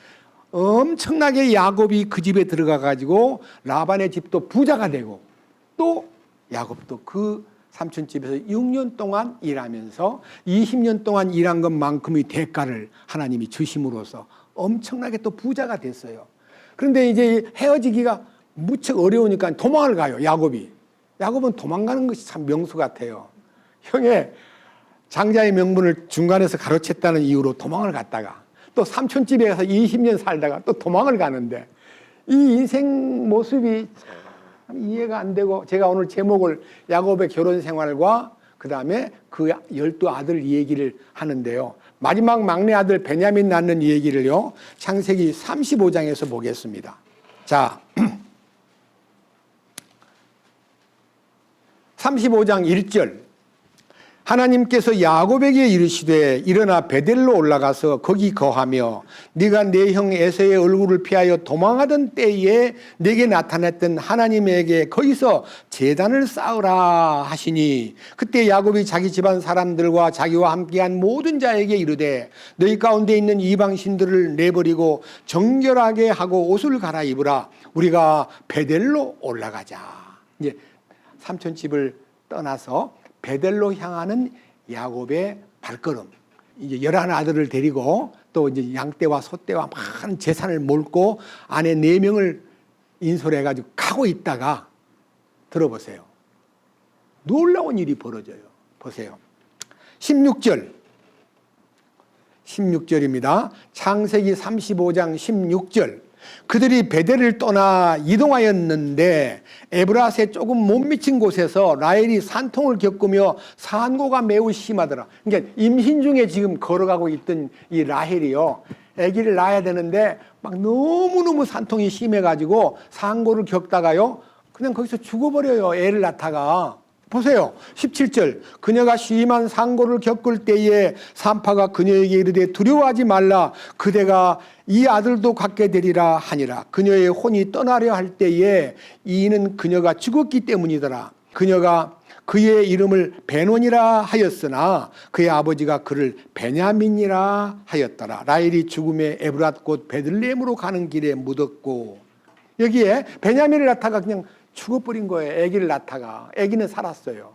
엄청나게 야곱이 그 집에 들어가가지고 라반의 집도 부자가 되고 또 야곱도 그 삼촌 집에서 6년 동안 일하면서 20년 동안 일한 것만큼의 대가를 하나님이 주심으로써 엄청나게 또 부자가 됐어요. 그런데 이제 헤어지기가 무척 어려우니까 도망을 가요. 야곱은 도망가는 것이 참 명수 같아요. 형의 장자의 명분을 중간에서 가로챘다는 이유로 도망을 갔다가 또 삼촌집에 가서 20년 살다가 또 도망을 가는데 이 인생 모습이 참 이해가 안 되고 제가 오늘 제목을 야곱의 결혼 생활과 그 다음에 그 12 아들 얘기를 하는데요. 마지막 막내 아들 베냐민 낳는 얘기를요. 창세기 35장에서 보겠습니다. 자, 35장 1절 하나님께서 야곱에게 이르시되 일어나 베델로 올라가서 거기 거하며 네가 내 형 에서의 얼굴을 피하여 도망하던 때에 내게 나타났던 하나님에게 거기서 제단을 쌓으라 하시니 그때 야곱이 자기 집안 사람들과 자기와 함께한 모든 자에게 이르되 너희 가운데 있는 이방 신들을 내버리고 정결하게 하고 옷을 갈아입으라 우리가 베델로 올라가자. 이제 삼촌 집을 떠나서 베델로 향하는 야곱의 발걸음. 이제 11 아들을 데리고 또 이제 양떼와 소떼와 많은 재산을 몰고 아내 4명을 인솔해가지고 가고 있다가 들어보세요. 놀라운 일이 벌어져요. 보세요. 16절입니다. 창세기 35장 16절. 그들이 베델을 떠나 이동하였는데 에브라스에 조금 못 미친 곳에서 라헬이 산통을 겪으며 산고가 매우 심하더라. 그러니까 임신 중에 지금 걸어가고 있던 이 라헬이요. 아기를 낳아야 되는데 막 너무너무 산통이 심해가지고 산고를 겪다가요. 그냥 거기서 죽어버려요. 애를 낳다가. 보세요. 17절 그녀가 심한 상고를 겪을 때에 산파가 그녀에게 이르되 두려워하지 말라 그대가 이 아들도 갖게 되리라 하니라. 그녀의 혼이 떠나려 할 때에 이는 그녀가 죽었기 때문이더라. 그녀가 그의 이름을 베논이라 하였으나 그의 아버지가 그를 베냐민이라 하였더라. 라헬이 죽음에 에브랏 곧 베들레헴으로 가는 길에 묻었고 여기에 베냐민을 낳다가 그냥 죽어버린 거예요. 아기를 낳다가. 아기는 살았어요.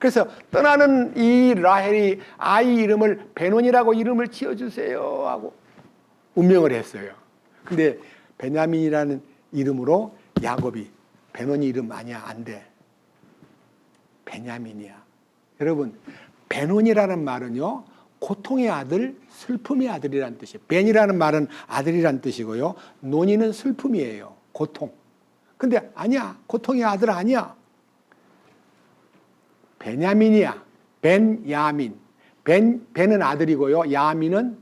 그래서 떠나는 이 라헬이 아이 이름을 베논이라고 이름을 지어주세요 하고 운명을 했어요. 근데 베냐민이라는 이름으로 야곱이 베논이 이름 아니야 안 돼. 베냐민이야. 여러분 베논이라는 말은요 고통의 아들, 슬픔의 아들이라는 뜻이에요. 벤이라는 말은 아들이라는 뜻이고요. 논이는 슬픔이에요. 고통. 근데 아니야. 고통의 아들 아니야. 베냐민이야. 벤야민. 벤은 아들이고요. 야민은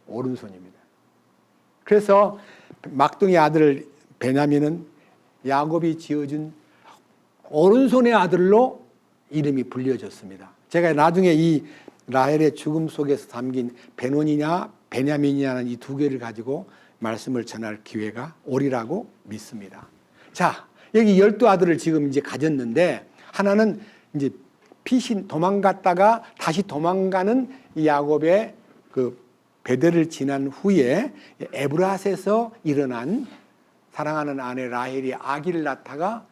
오른손입니다. 그래서 막둥이 아들 베냐민은 야곱이 지어준 오른손의 아들로 이름이 불려졌습니다. 제가 나중에 이 라헬의 죽음 속에서 담긴 베논이냐 베냐민이냐는 이 두 개를 가지고 말씀을 전할 기회가 오리라고 믿습니다. 자, 여기 12아들을 지금 이제 가졌는데 하나는 이제 피신 도망갔다가 다시 도망가는 이 야곱의 그 베델을 지난 후에 에브라스에서 일어난 사랑하는 아내 라헬이 아기를 낳다가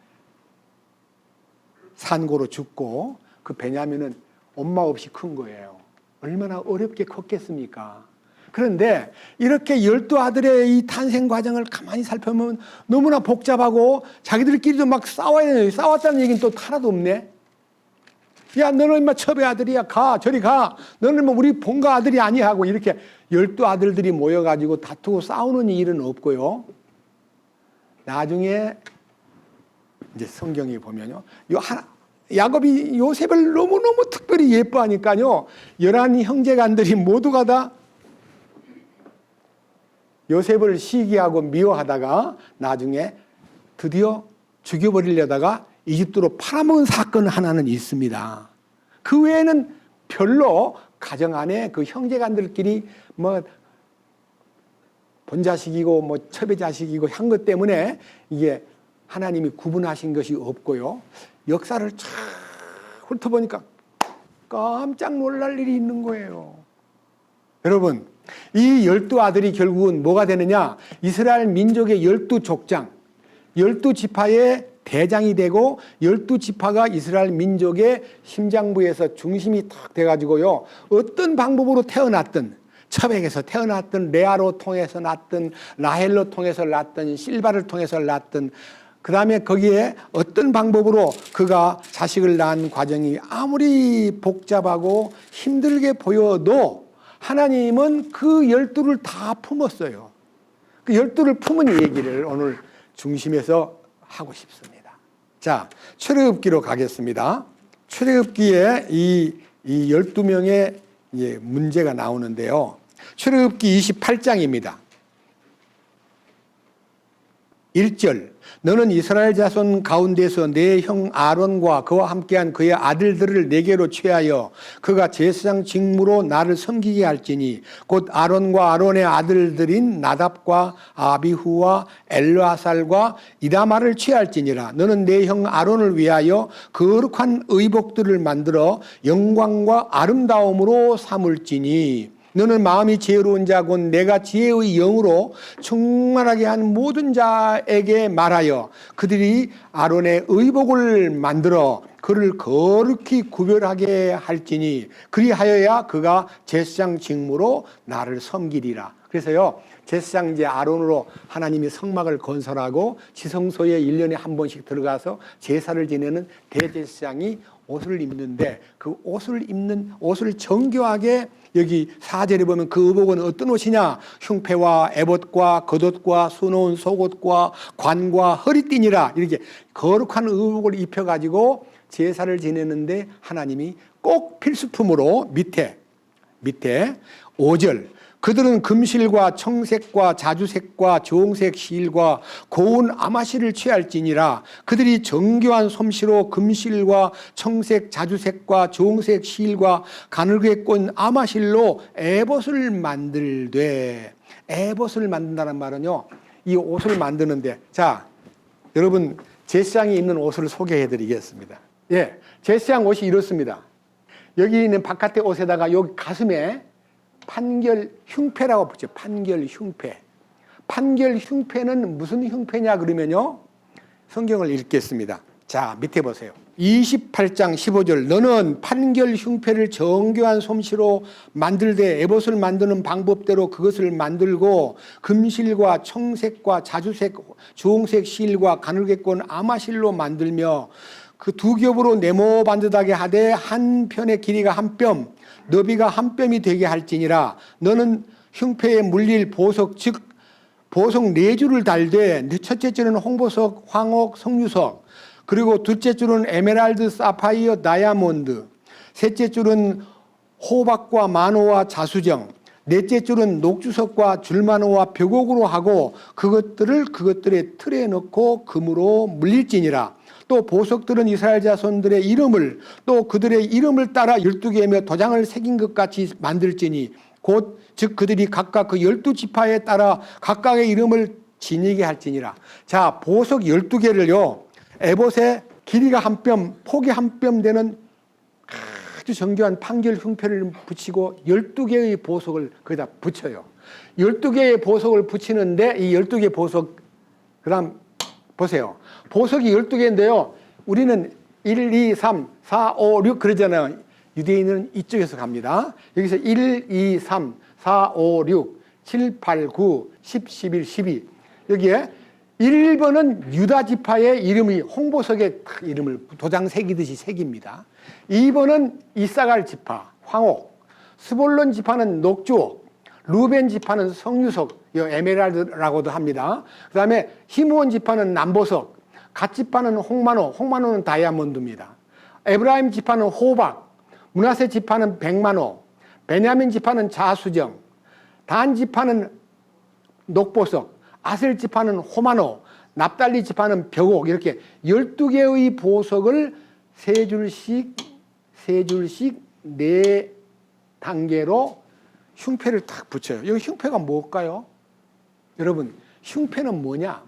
산고로 죽고 그 베냐민은 엄마 없이 큰 거예요. 얼마나 어렵게 컸겠습니까? 그런데 이렇게 12아들의 이 탄생 과정을 가만히 살펴보면 너무나 복잡하고 자기들끼리도 막 싸워야 돼요. 싸웠다는 얘기는 또 하나도 없네. 야, 너는 인마 첩의 아들이야. 가, 저리 가. 너는 뭐 우리 본가 아들이 아니야 하고 이렇게 12아들들이 모여가지고 다투고 싸우는 일은 없고요. 나중에 이제 성경에 보면요. 야곱이 요셉을 너무너무 특별히 예뻐하니까요. 11 형제간들이 모두가 다 요셉을 시기하고 미워하다가 나중에 드디어 죽여버리려다가 이집트로 팔아먹은 사건 하나는 있습니다. 그 외에는 별로 가정 안에 그 형제간들끼리 뭐 본자식이고 뭐 첩의 자식이고 한 것 때문에 이게 하나님이 구분하신 것이 없고요. 역사를 쫙 훑어보니까 깜짝 놀랄 일이 있는 거예요. 여러분, 이 12아들이 결국은 뭐가 되느냐? 이스라엘 민족의 12족장, 12지파의 대장이 되고 12지파가 이스라엘 민족의 심장부에서 중심이 탁 돼가지고요. 어떤 방법으로 태어났든 첩에게서 태어났든 레아로 통해서 났든 라헬로 통해서 났든 실바를 통해서 났든 그 다음에 거기에 어떤 방법으로 그가 자식을 낳은 과정이 아무리 복잡하고 힘들게 보여도 하나님은 그 12를 다 품었어요. 그 12를 품은 얘기를 오늘 중심에서 하고 싶습니다. 자, 출애굽기로 가겠습니다. 출애굽기에 이 12명의 문제가 나오는데요. 출애굽기 28장입니다. 1절 너는 이스라엘 자손 가운데서 내 형 아론과 그와 함께한 그의 아들들을 내게로 취하여 그가 제사장 직무로 나를 섬기게 할지니 곧 아론과 아론의 아들들인 나답과 아비후와 엘르아살과 이다마를 취할지니라. 너는 내 형 아론을 위하여 거룩한 의복들을 만들어 영광과 아름다움으로 삼을지니 너는 마음이 지혜로운 자 곧 내가 지혜의 영으로 충만하게 한 모든 자에게 말하여 그들이 아론의 의복을 만들어 그를 거룩히 구별하게 할지니 그리하여야 그가 제사장 직무로 나를 섬기리라. 그래서요, 제사장 이제 아론으로 하나님이 성막을 건설하고 지성소에 1년에 한 번씩 들어가서 제사를 지내는 대제사장이 옷을 입는데 그 옷을 정교하게 여기 4절에 보면 그 의복은 어떤 옷이냐? 흉패와 에봇과 겉옷과 수놓은 속옷과 관과 허리띠니라. 이렇게 거룩한 의복을 입혀가지고 제사를 지내는데 하나님이 꼭 필수품으로 밑에 5절 그들은 금실과 청색과 자주색과 주홍색 실과 고운 아마실을 취할지니라. 그들이 정교한 솜씨로 금실과 청색 자주색과 주홍색 실과 가늘게 꼰 아마실로 에봇을 만들되. 에봇을 만든다는 말은요, 이 옷을 만드는데, 자, 여러분 제사장이 입는 옷을 소개해 드리겠습니다. 예, 제사장 옷이 이렇습니다. 여기 있는 바깥의 옷에다가 여기 가슴에 판결 흉패라고 붙여. 판결 흉패. 판결 흉패는 무슨 흉패냐 그러면요, 성경을 읽겠습니다. 자, 밑에 보세요. 28장 15절 너는 판결 흉패를 정교한 솜씨로 만들되 에봇을 만드는 방법대로 그것을 만들고 금실과 청색과 자주색 주홍색 실과 가늘게 꼰 아마실로 만들며 그 두 겹으로 네모 반듯하게 하되 한 편의 길이가 한 뼘 너비가 한 뼘이 되게 할지니라. 너는 흉패에 물릴 보석 즉 보석 4줄을 달되 첫째 줄은 홍보석, 황옥, 석류석, 그리고 둘째 줄은 에메랄드, 사파이어, 다이아몬드, 셋째 줄은 호박과 만호와 자수정, 넷째 줄은 녹주석과 줄만호와 벽옥으로 하고 그것들의 틀에 넣고 금으로 물릴지니라. 또 보석들은 이스라엘 자손들의 이름을 또 그들의 이름을 따라 12개며 도장을 새긴 것 같이 만들지니 곧 즉 그들이 각각 그 12지파에 따라 각각의 이름을 지니게 할지니라. 자, 보석 12개를요 에봇에 길이가 한 뼘, 폭이 한 뼘 되는 아주 정교한 판결 흉패를 붙이고 12개의 보석을 거기다 붙여요. 12개의 보석을 붙이는데 이 12개 보석, 그 다음 보세요. 보석이 12개인데요. 우리는 1, 2, 3, 4, 5, 6 그러잖아요. 유대인은 이쪽에서 갑니다. 여기서 1, 2, 3, 4, 5, 6, 7, 8, 9, 10, 11, 12. 여기에 1번은 유다 지파의 이름이 홍보석에 이름을 도장 새기듯이 새깁니다. 2번은 이사갈 지파 황옥, 스볼론 지파는 녹주옥, 루벤 지파는 석류석, 에메랄드라고도 합니다. 그 다음에 시므온 지파는 남보석, 갓 지파는 홍만호, 홍만호는 다이아몬드입니다. 에브라임 지파는 호박, 므낫세 지파는 백만호, 베냐민 지파는 자수정, 단 지파는 녹보석, 아셀 지파는 호만호, 납달리 지파는 벽옥, 이렇게 12개의 보석을 세 줄씩 4단계로 흉패를 딱 붙여요. 여기 흉패가 뭘까요? 여러분, 흉패는 뭐냐?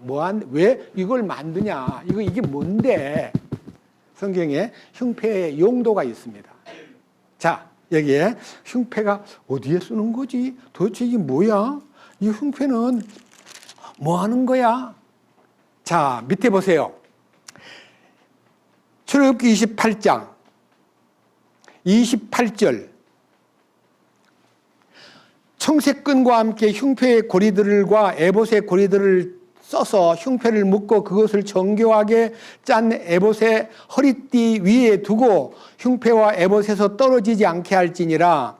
왜 이걸 만드냐? 이게 뭔데? 성경에 흉패의 용도가 있습니다. 자, 여기에 흉패가 어디에 쓰는 거지? 도대체 이게 뭐야? 이 흉패는 뭐 하는 거야? 자, 밑에 보세요. 출애굽기 28장 28절. 청색끈과 함께 흉패의 고리들과 에봇의 고리들을 써서 흉패를 묶고 그것을 정교하게 짠 에봇의 허리띠 위에 두고 흉패와 에봇에서 떨어지지 않게 할지니라.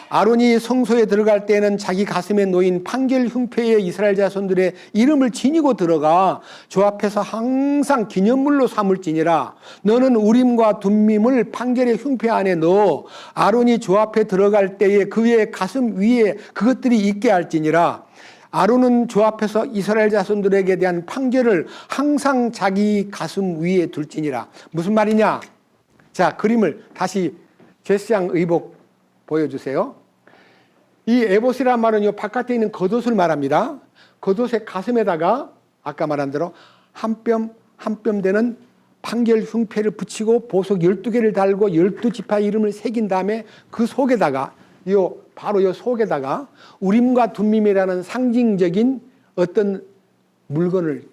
아론이 성소에 들어갈 때는 자기 가슴에 놓인 판결 흉패에 이스라엘 자손들의 이름을 지니고 들어가 주 앞에서 항상 기념물로 삼을지니라. 너는 우림과 둠밈을 판결의 흉패 안에 넣어 아론이 주 앞에 들어갈 때에 그의 가슴 위에 그것들이 있게 할지니라. 아론은 주 앞에서 이스라엘 자손들에게 대한 판결을 항상 자기 가슴 위에 둘지니라. 무슨 말이냐? 자, 그림을 다시 제스장 의복 보여주세요. 이 에봇이란 말은요, 바깥에 있는 겉옷을 말합니다. 겉옷의 가슴에다가 아까 말한 대로 한 뼘 되는 판결 흉패를 붙이고 보석 12개를 달고 12지파 이름을 새긴 다음에 그 속에다가 바로 요 속에다가 우림과 둠밈이라는 상징적인 어떤 물건을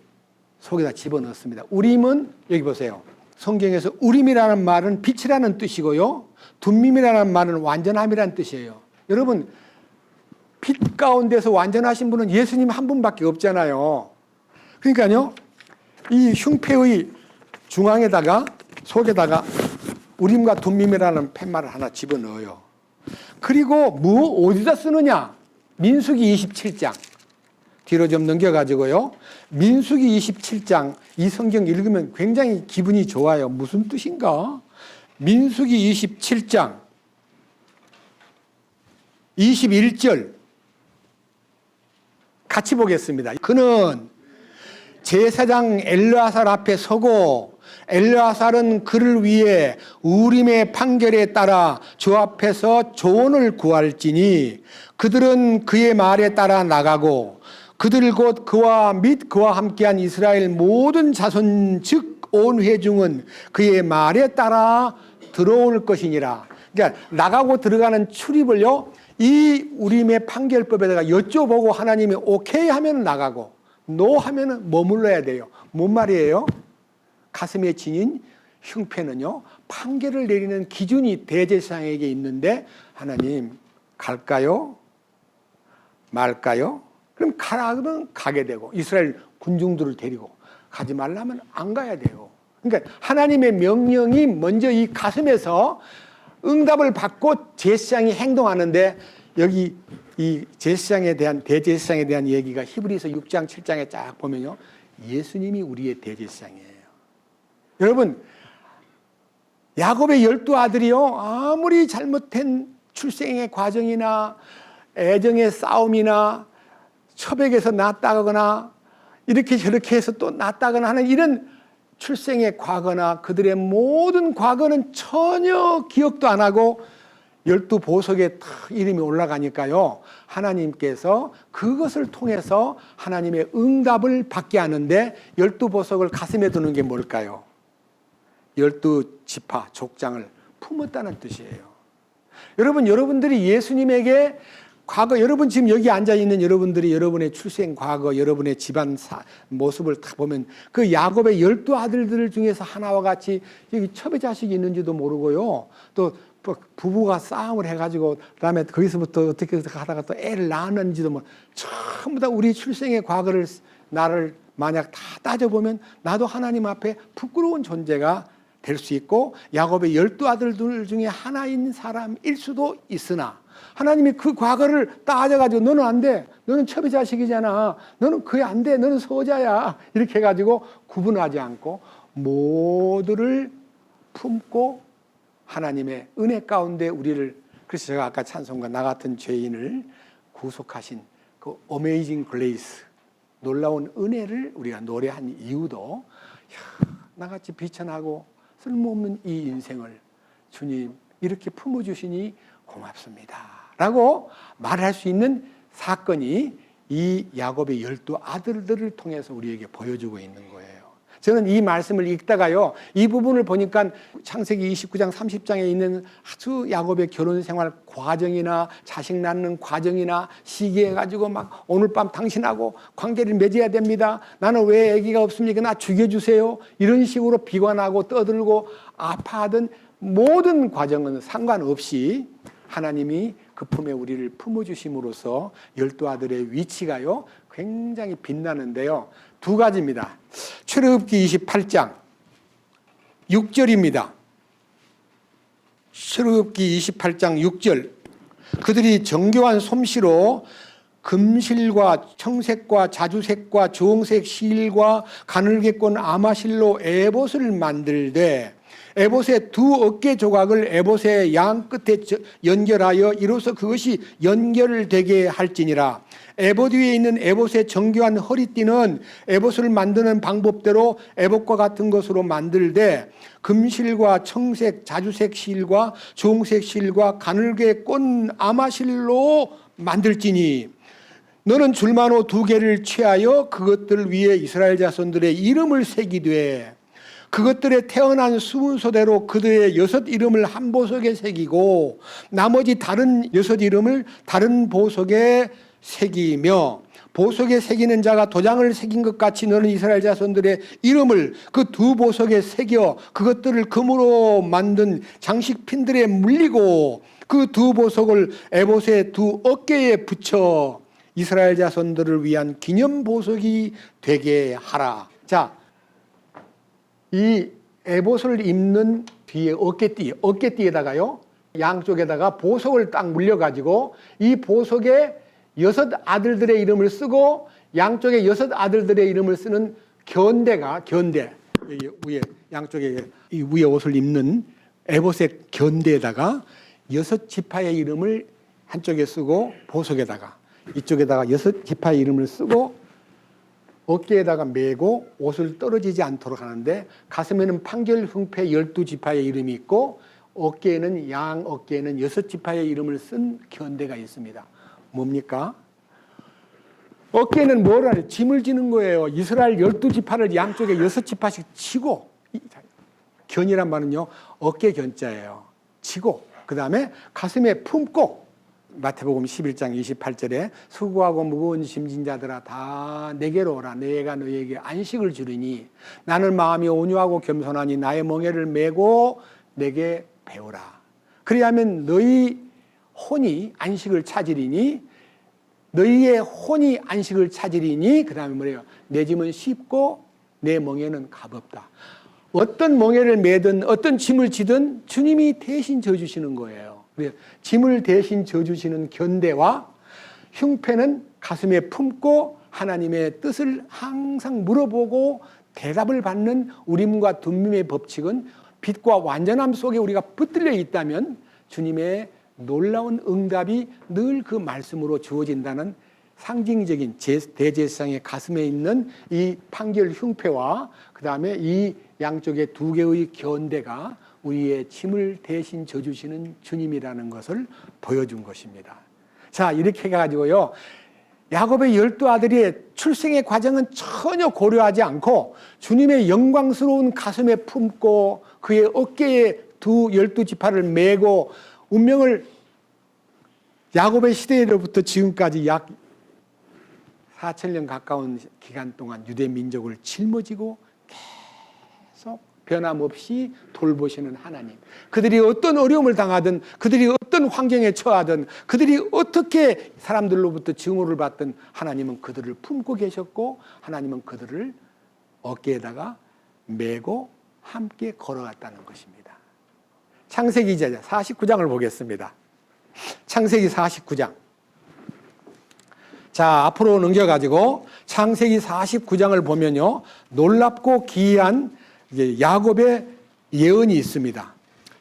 속에다 집어넣습니다. 우림은 여기 보세요. 성경에서 우림이라는 말은 빛이라는 뜻이고요. 둠밈이라는 말은 완전함이라는 뜻이에요. 여러분, 빛 가운데서 완전하신 분은 예수님 한 분밖에 없잖아요. 그러니까요, 이 흉패의 중앙에다가 속에다가 우림과 둠밈이라는 팻말을 하나 집어넣어요. 그리고 어디다 쓰느냐? 민수기 27장 뒤로 좀 넘겨가지고요. 민수기 27장 이 성경 읽으면 굉장히 기분이 좋아요. 무슨 뜻인가? 민수기 27장 21절 같이 보겠습니다. 그는 제사장 엘르아살 앞에 서고 엘르아살은 그를 위해 우림의 판결에 따라 주 앞에서 조언을 구할지니 그들은 그의 말에 따라 나가고 그들 곧 그와 및 그와 함께한 이스라엘 모든 자손 즉 온 회중은 그의 말에 따라 들어올 것이니라. 그러니까 나가고 들어가는 출입을요, 이 우림의 판결법에다가 여쭤보고 하나님이 오케이 하면 나가고 노 하면 머물러야 돼요. 뭔 말이에요? 가슴에 지닌 흉패는요, 판결을 내리는 기준이 대제사장에게 있는데 하나님 갈까요? 말까요? 그럼 가라 그러면 가게 되고 이스라엘 군중들을 데리고 가지 말라면 안 가야 돼요. 그러니까 하나님의 명령이 먼저 이 가슴에서 응답을 받고 제사장이 행동하는데 여기 이 제사장에 대한 대제사장에 대한 얘기가 히브리서 6장 7장에 쫙 보면요. 예수님이 우리의 대제사장이에요. 여러분 야곱의 12아들이요. 아무리 잘못된 출생의 과정이나 애정의 싸움이나 처백에서 낳았다거나 이렇게 저렇게 해서 또 낳았다거나 하는 이런 출생의 과거나 그들의 모든 과거는 전혀 기억도 안 하고 12보석에 탁 이름이 올라가니까요. 하나님께서 그것을 통해서 하나님의 응답을 받게 하는데 12보석을 가슴에 두는 게 뭘까요? 12지파 족장을 품었다는 뜻이에요. 여러분, 여러분들이 예수님에게 과거, 여러분 지금 여기 앉아있는 여러분들이 여러분의 출생 과거, 여러분의 집안 모습을 다 보면 그 야곱의 12아들들 중에서 하나와 같이 여기 첩의 자식이 있는지도 모르고요. 또 부부가 싸움을 해가지고 그다음에 거기서부터 어떻게 하다가 또 애를 낳았는지도 뭐 전부 다 우리 출생의 과거를 나를 만약 다 따져보면 나도 하나님 앞에 부끄러운 존재가 될 수 있고 야곱의 12아들들 중에 하나인 사람일 수도 있으나 하나님이 그 과거를 따져가지고 너는 안 돼. 너는 첩의 자식이잖아. 너는 그게 안 돼. 너는 소자야. 이렇게 해가지고 구분하지 않고 모두를 품고 하나님의 은혜 가운데 우리를 그래서 제가 아까 찬송가 나 같은 죄인을 구속하신 그 어메이징 그레이스 놀라운 은혜를 우리가 노래한 이유도 나같이 비천하고 쓸모없는 이 인생을 주님 이렇게 품어주시니 고맙습니다 라고 말할 수 있는 사건이 이 야곱의 12아들들을 통해서 우리에게 보여주고 있는 거예요. 저는 이 말씀을 읽다가요, 이 부분을 보니까 창세기 29장 30장에 있는 아주 야곱의 결혼 생활 과정이나 자식 낳는 과정이나 시기해가지고 막 오늘 밤 당신하고 관계를 맺어야 됩니다. 나는 왜 아기가 없습니까? 나 죽여주세요. 이런 식으로 비관하고 떠들고 아파하던 모든 과정은 상관없이 하나님이 그 품에 우리를 품어주심으로써 12아들의 위치가요 굉장히 빛나는데요. 두 가지입니다. 출애굽기 28장 6절입니다. 출애굽기 28장 6절 그들이 정교한 솜씨로 금실과 청색과 자주색과 주홍색 실과 가늘게 꼰 아마실로 에봇을 만들되 에봇의 두 어깨 조각을 에봇의 양 끝에 연결하여 이로써 그것이 연결되게 할지니라. 에봇 위에 있는 에봇의 정교한 허리띠는 에봇을 만드는 방법대로 에봇과 같은 것으로 만들되 금실과 청색, 자주색 실과 주홍색 실과 가늘게 꼰 아마실로 만들지니 너는 줄만호 2개를 취하여 그것들 위에 이스라엘 자손들의 이름을 새기되 그것들의 태어난 수문서대로 그들의 6 이름을 한 보석에 새기고 나머지 다른 6 이름을 다른 보석에 새기며 보석에 새기는 자가 도장을 새긴 것 같이 너는 이스라엘 자손들의 이름을 그 2 보석에 새겨 그것들을 금으로 만든 장식핀들에 물리고 그 2 보석을 에봇의 2 어깨에 붙여 이스라엘 자손들을 위한 기념 보석이 되게 하라. 자, 이 에봇을 입는 뒤에 어깨띠에다가요 양쪽에다가 보석을 딱 물려가지고 이 보석에 6 아들들의 이름을 쓰고 양쪽에 6 아들들의 이름을 쓰는 견대 여기 위에 양쪽에 이 위에 옷을 입는 에봇의 견대에다가 6 지파의 이름을 한쪽에 쓰고 보석에다가 이쪽에다가 6 지파의 이름을 쓰고 어깨에다가 메고 옷을 떨어지지 않도록 하는데 가슴에는 판결 흥패 12지파의 이름이 있고 어깨에는 양 어깨에는 6 지파의 이름을 쓴 견대가 있습니다. 뭡니까? 어깨에는 뭐라 해요? 짐을 지는 거예요. 이스라엘 12지파를 양쪽에 6지파씩 치고 견이란 말은요 어깨 견자예요. 치고 그 다음에 가슴에 품고 마태복음 11장 28절에 수고하고 무거운 짐진 자들아 다 내게로 오라 내가 너희에게 안식을 주리니 나는 마음이 온유하고 겸손하니 나의 멍에를 메고 내게 배우라. 그리하면 너희 혼이 안식을 찾으리니 너희의 혼이 안식을 찾으리니 그 다음에 뭐래요? 내 짐은 쉽고 내 멍에는 가볍다. 어떤 멍에를 매든 어떤 짐을 지든 주님이 대신 져주시는 거예요. 짐을 대신 져주시는 견대와 흉패는 가슴에 품고 하나님의 뜻을 항상 물어보고 대답을 받는 우림과 둠밈의 법칙은 빛과 완전함 속에 우리가 붙들려 있다면 주님의 놀라운 응답이 늘 그 말씀으로 주어진다는 상징적인 대제사장의 가슴에 있는 이 판결 흉패와 그 다음에 이 양쪽에 두 개의 견대가 우리의 짐을 대신 져주시는 주님이라는 것을 보여준 것입니다. 자, 이렇게 해가지고요, 야곱의 12아들의 출생의 과정은 전혀 고려하지 않고 주님의 영광스러운 가슴에 품고 그의 어깨에 12지파를 메고 운명을 야곱의 시대로부터 지금까지 약 4,000년 가까운 기간 동안 유대 민족을 짊어지고 계속 변함없이 돌보시는 하나님. 그들이 어떤 어려움을 당하든, 그들이 어떤 환경에 처하든, 그들이 어떻게 사람들로부터 증오를 받든 하나님은 그들을 품고 계셨고 하나님은 그들을 어깨에다가 메고 함께 걸어갔다는 것입니다. 창세기 49장을 보겠습니다. 창세기 49장. 자, 앞으로 넘겨가지고 창세기 49장을 보면요, 놀랍고 기이한 야곱의 예언이 있습니다.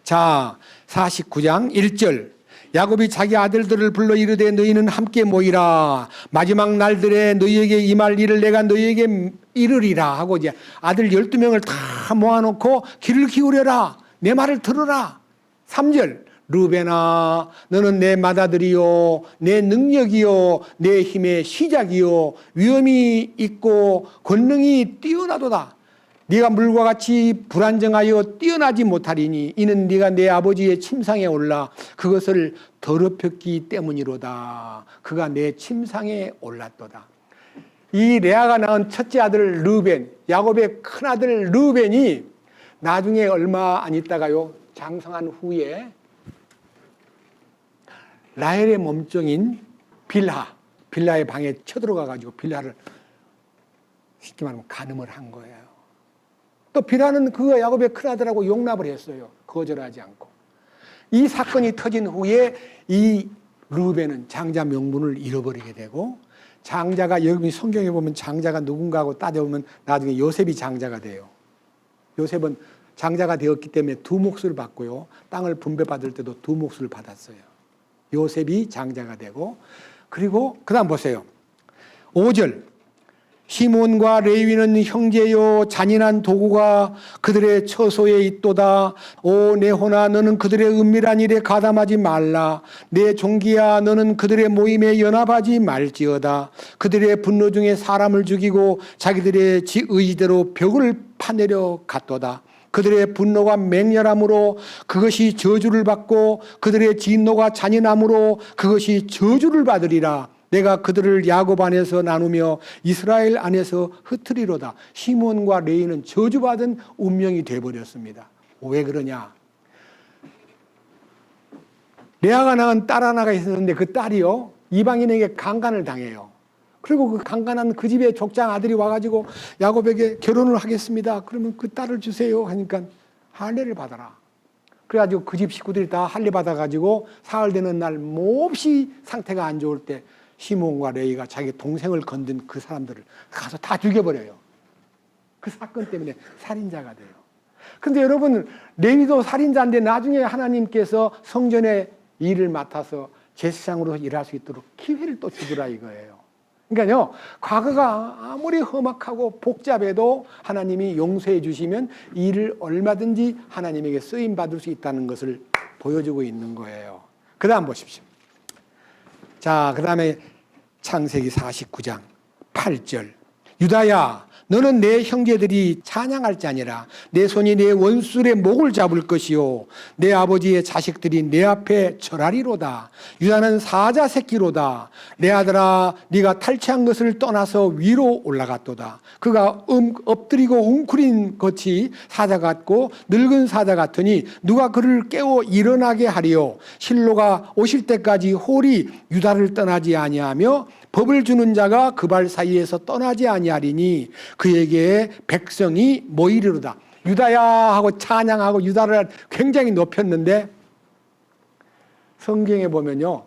자, 49장 1절. 야곱이 자기 아들들을 불러 이르되 너희는 함께 모이라. 마지막 날들에 너희에게 임할 일을 내가 너희에게 이르리라 하고 이제 아들 12명을 다 모아놓고 귀를 기울여라. 내 말을 들어라. 3절. 르벤아, 너는 내 맏아들이요, 내 능력이요, 내 힘의 시작이요, 위엄이 있고 권능이 뛰어나도다. 네가 물과 같이 불안정하여 뛰어나지 못하리니 이는 네가 내 아버지의 침상에 올라 그것을 더럽혔기 때문이로다. 그가 내 침상에 올랐도다. 이 레아가 낳은 첫째 아들 르벤, 야곱의 큰아들 르벤이 나중에 얼마 안 있다가요, 장성한 후에 라헬의 몸종인 빌하의 방에 쳐들어가가지고 빌하를 쉽게 말하면 간음을 한 거예요. 또 빌하는 그 야곱의 큰아들하고 용납을 했어요. 거절하지 않고. 이 사건이 터진 후에 이 르벤은 장자 명분을 잃어버리게 되고, 장자가 여기 성경에 보면 장자가 누군가 하고 따져보면 나중에 요셉이 장자가 돼요. 요셉은 장자가 되었기 때문에 두 몫을 받고요, 땅을 분배받을 때도 두 몫을 받았어요. 요셉이 장자가 되고, 그리고 그 다음 보세요. 5절. 시몬과 레위는 형제요, 잔인한 도구가 그들의 처소에 있도다. 오 네호나, 너는 그들의 은밀한 일에 가담하지 말라. 내 종기야, 너는 그들의 모임에 연합하지 말지어다. 그들의 분노 중에 사람을 죽이고 자기들의 의지대로 벽을 파내려 갔도다. 그들의 분노가 맹렬함으로 그것이 저주를 받고 그들의 진노가 잔인함으로 그것이 저주를 받으리라. 내가 그들을 야곱 안에서 나누며 이스라엘 안에서 흩으리로다. 시몬과 레위는 저주받은 운명이 되어버렸습니다. 왜 그러냐? 레아가 낳은 딸 하나가 있었는데 그 딸이요, 이방인에게 강간을 당해요. 그리고 그 강간한 그 집의 족장 아들이 와가지고 야곱에게 결혼을 하겠습니다. 그러면 그 딸을 주세요 하니까 할례를 받아라. 그래가지고 그 집 식구들이 다 할례 받아가지고 사흘 되는 날 몹시 상태가 안 좋을 때 시몬과 레위가 자기 동생을 건든 그 사람들을 가서 다 죽여버려요. 그 사건 때문에 살인자가 돼요. 근데 여러분, 레위도 살인자인데 나중에 하나님께서 성전의 일을 맡아서 제사장으로 일할 수 있도록 기회를 또 주더라 이거예요. 그러니까요, 과거가 아무리 험악하고 복잡해도 하나님이 용서해 주시면 일을 얼마든지 하나님에게 쓰임 받을 수 있다는 것을 보여주고 있는 거예요. 그 다음 보십시오. 자, 그 다음에 창세기 49장 8절. 유다야, 너는 내 형제들이 찬양할 자니라. 내 손이 내 원수의 목을 잡을 것이요, 내 아버지의 자식들이 내 앞에 절하리로다. 유다는 사자 새끼로다. 내 아들아, 네가 탈취한 것을 떠나서 위로 올라갔도다. 그가 엎드리고 웅크린 것이 사자 같고 늙은 사자 같으니 누가 그를 깨워 일어나게 하리요. 실로가 오실 때까지 홀이 유다를 떠나지 아니하며 법을 주는 자가 그 발 사이에서 떠나지 아니하리니 그에게 백성이 모이리로다. 유다야 하고 찬양하고 유다를 굉장히 높였는데 성경에 보면요,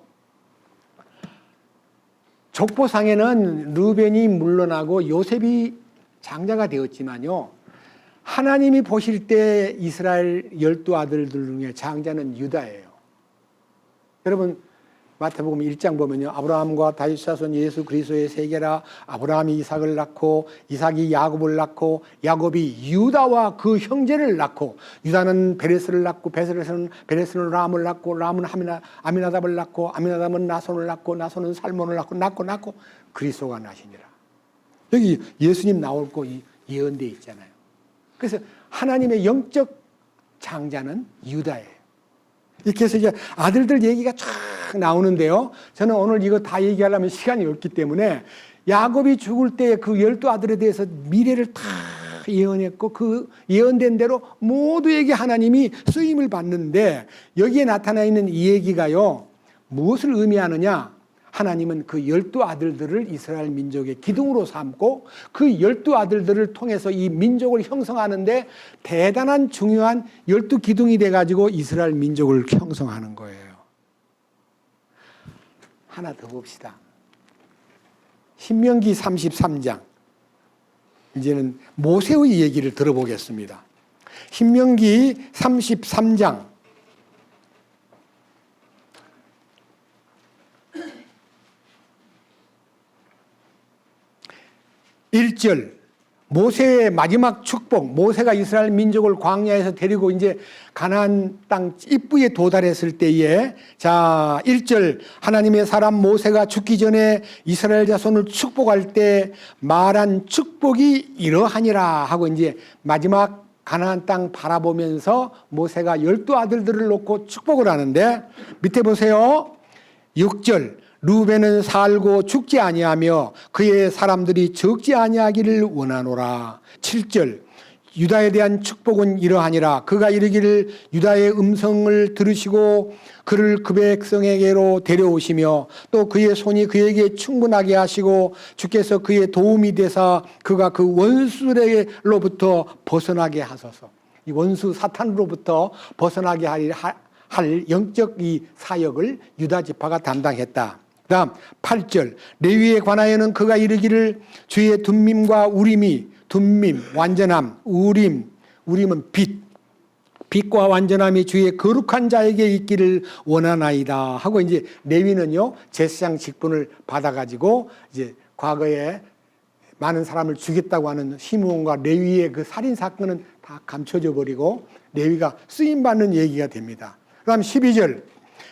족보상에는 르벤이 물러나고 요셉이 장자가 되었지만요, 하나님이 보실 때 이스라엘 12아들들 중에 장자는 유다예요. 여러분 마태복음 1장 보면요, 아브라함과 다윗 자손 예수 그리스도의 세계라. 아브라함이 이삭을 낳고 이삭이 야곱을 낳고 야곱이 유다와 그 형제를 낳고 유다는 베레스를 낳고 베레스는 람을 낳고 람은 아미나답을 낳고 아미나답은 나손을 낳고 나손은 살몬을 낳고 그리스도가 나시니라. 여기 예수님 나올 거 예언되어 있잖아요. 그래서 하나님의 영적 장자는 유다예요. 이렇게 해서 이제 아들들 얘기가 쫙 나오는데요, 저는 오늘 이거 다 얘기하려면 시간이 없기 때문에 야곱이 죽을 때 그 12아들에 대해서 미래를 다 예언했고 그 예언된 대로 모두에게 하나님이 쓰임을 받는데, 여기에 나타나 있는 이 얘기가요 무엇을 의미하느냐, 하나님은 그 12아들들을 이스라엘 민족의 기둥으로 삼고 그 12아들들을 통해서 이 민족을 형성하는데 대단한 중요한 12기둥이 돼가지고 이스라엘 민족을 형성하는 거예요. 하나 더 봅시다. 신명기 33장. 이제는 모세의 얘기를 들어보겠습니다. 신명기 33장 1절, 모세의 마지막 축복. 모세가 이스라엘 민족을 광야에서 데리고 이제 가나안 땅 입구에 도달했을 때에, 자 1절, 하나님의 사람 모세가 죽기 전에 이스라엘 자손을 축복할 때 말한 축복이 이러하니라 하고 이제 마지막 가나안 땅 바라보면서 모세가 12아들들을 놓고 축복을 하는데, 밑에 보세요. 6절, 르벤은 살고 죽지 아니하며 그의 사람들이 적지 아니하기를 원하노라. 7절, 유다에 대한 축복은 이러하니라. 그가 이르기를 유다의 음성을 들으시고 그를 그 백성에게로 데려오시며 또 그의 손이 그에게 충분하게 하시고 주께서 그의 도움이 되사 그가 그 원수들로부터 벗어나게 하소서. 이 원수 사탄으로부터 벗어나게 할 영적 이 사역을 유다 지파가 담당했다. 그 다음 8절, 레위에 관하여는 그가 이르기를 주의 둠밈과 우림이, 둠밈 완전함, 우림은 빛과 완전함이 주의 거룩한 자에게 있기를 원하나이다 하고, 이제 레위는요 제사장 직분을 받아가지고 이제 과거에 많은 사람을 죽였다고 하는 시므온과 레위의 그 살인 사건은 다 감춰져 버리고 레위가 쓰임 받는 얘기가 됩니다. 그다음 12절,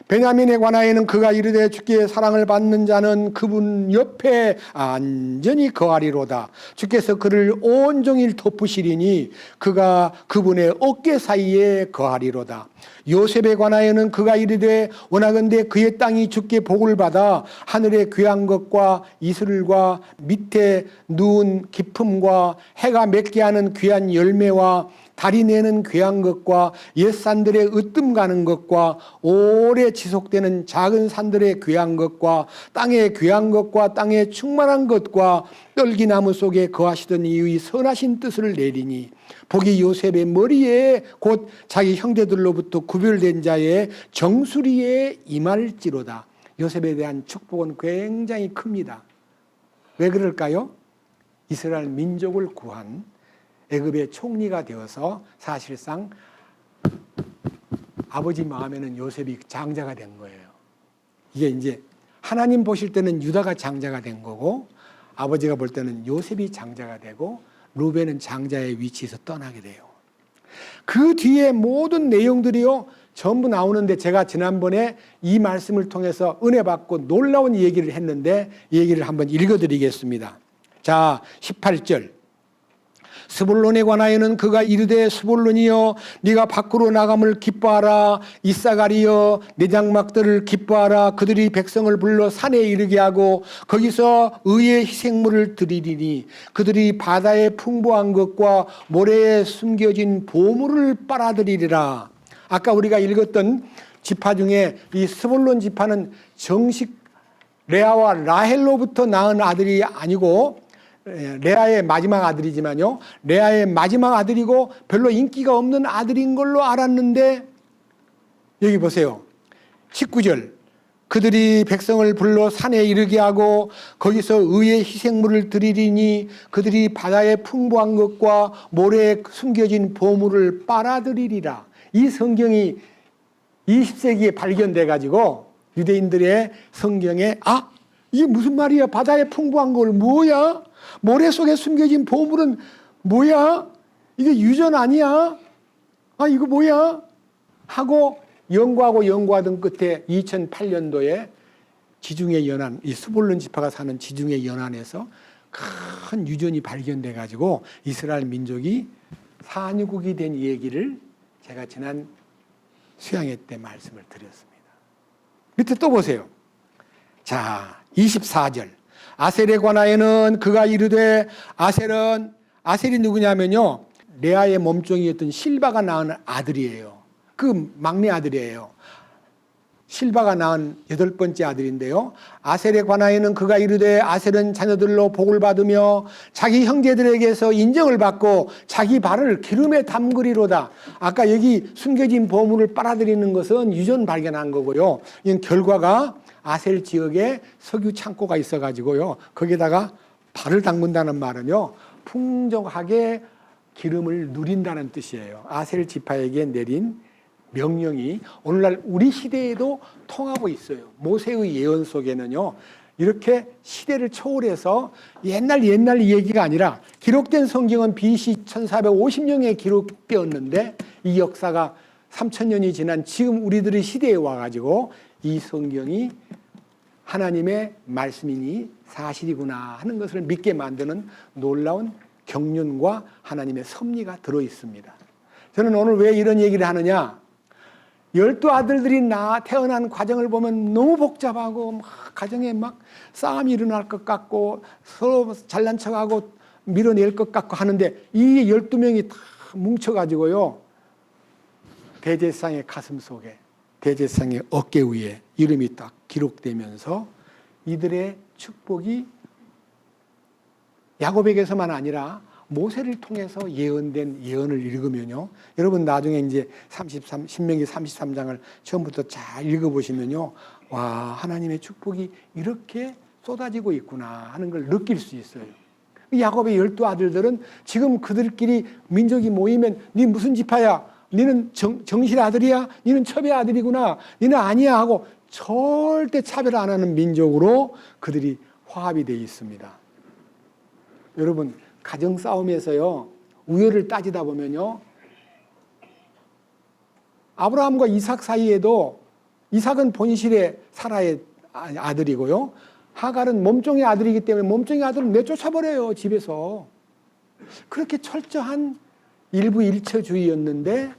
베냐민에 관하여는 그가 이르되 주께 사랑을 받는 자는 그분 옆에 안전히 거하리로다. 주께서 그를 온종일 덮으시리니 그가 그분의 어깨 사이에 거하리로다. 요셉에 관하여는 그가 이르되 원하건대 그의 땅이 주께 복을 받아 하늘의 귀한 것과 이슬과 밑에 누운 기품과 해가 맺게 하는 귀한 열매와 달이 내는 귀한 것과 옛산들의 으뜸 가는 것과 오래 지속되는 작은 산들의 귀한 것과 땅의 귀한 것과 땅의 충만한 것과 떨기나무 속에 거하시던 이의 선하신 뜻을 내리니 복이 요셉의 머리에 곧 자기 형제들로부터 구별된 자의 정수리에 임할지로다. 요셉에 대한 축복은 굉장히 큽니다. 왜 그럴까요? 이스라엘 민족을 구한 애굽의 총리가 되어서 사실상 아버지 마음에는 요셉이 장자가 된 거예요. 이게 이제 하나님 보실 때는 유다가 장자가 된 거고 아버지가 볼 때는 요셉이 장자가 되고 르벤은 장자의 위치에서 떠나게 돼요. 그 뒤에 모든 내용들이요 전부 나오는데, 제가 지난번에 이 말씀을 통해서 은혜 받고 놀라운 얘기를 했는데 이 얘기를 한번 읽어드리겠습니다. 자 18절, 스불론에 관하여는 그가 이르되 스불론이여 네가 밖으로 나감을 기뻐하라. 이사가리여 내 장막들을 기뻐하라. 그들이 백성을 불러 산에 이르게 하고 거기서 의의 희생물을 드리리니 그들이 바다의 풍부한 것과 모래에 숨겨진 보물을 빨아들이리라. 아까 우리가 읽었던 지파 중에 이 스불론 지파는 정식 레아와 라헬로부터 낳은 아들이 아니고 레아의 마지막 아들이지만요, 레아의 마지막 아들이고 별로 인기가 없는 아들인 걸로 알았는데, 여기 보세요. 19절. 그들이 백성을 불러 산에 이르게 하고 거기서 의의 희생물을 드리리니 그들이 바다에 풍부한 것과 모래에 숨겨진 보물을 빨아들이리라. 이 성경이 20세기에 발견돼 가지고 유대인들의 성경에 이게 무슨 말이야? 바다에 풍부한 걸 뭐야? 모래 속에 숨겨진 보물은 뭐야? 이게 유전 아니야? 이거 뭐야? 하고 연구하던 끝에 2008년도에 지중해 연안, 이 스볼론 지파가 사는 지중해 연안에서 큰 유전이 발견돼 가지고 이스라엘 민족이 산유국이 된 얘기를 제가 지난 수양회 때 말씀을 드렸습니다. 밑에 또 보세요. 자, 24절. 아셀에 관하여는 그가 이르되, 아셀이 누구냐면요, 레아의 몸종이었던 실바가 낳은 아들이에요. 그 막내 아들이에요. 실바가 낳은 8번째 아들인데요. 아셀에 관하여는 그가 이르되, 아셀은 자녀들로 복을 받으며 자기 형제들에게서 인정을 받고 자기 발을 기름에 담그리로다. 아까 여기 숨겨진 보물을 빨아들이는 것은 유전 발견한 거고요. 이 결과가 아셀 지역에 석유 창고가 있어가지고요, 거기다가 발을 담근다는 말은요, 풍족하게 기름을 누린다는 뜻이에요. 아셀 지파에게 내린 명령이 오늘날 우리 시대에도 통하고 있어요. 모세의 예언 속에는요, 이렇게 시대를 초월해서 옛날 얘기가 아니라 기록된 성경은 BC 1450년에 기록되었는데 이 역사가 3000년이 지난 지금 우리들의 시대에 와가지고 이 성경이 하나님의 말씀이니 사실이구나 하는 것을 믿게 만드는 놀라운 경륜과 하나님의 섭리가 들어있습니다. 저는 오늘 왜 이런 얘기를 하느냐, 12아들들이 태어난 과정을 보면 너무 복잡하고 가정에 막 싸움이 일어날 것 같고 서로 잘난 척하고 밀어낼 것 같고 하는데, 이 12명이 다 뭉쳐가지고요, 대제사장의 가슴 속에, 대제사장의 어깨 위에 이름이 딱 기록되면서 이들의 축복이 야곱에게서만 아니라 모세를 통해서 예언된 예언을 읽으면요, 여러분 나중에 이제 신명기 33장을 처음부터 잘 읽어보시면요, 와, 하나님의 축복이 이렇게 쏟아지고 있구나 하는 걸 느낄 수 있어요. 야곱의 12아들들은 지금 그들끼리 민족이 모이면 네 무슨 지파야? 너는 정실 아들이야? 너는 첩의 아들이구나? 너는 아니야? 하고 절대 차별 안 하는 민족으로 그들이 화합이 되어 있습니다. 여러분, 가정 싸움에서요, 우열을 따지다 보면요, 아브라함과 이삭 사이에도 이삭은 본실의 사라의 아들이고요, 하갈은 몸종의 아들이기 때문에 몸종의 아들을 내쫓아버려요, 집에서. 그렇게 철저한 일부일처주의였는데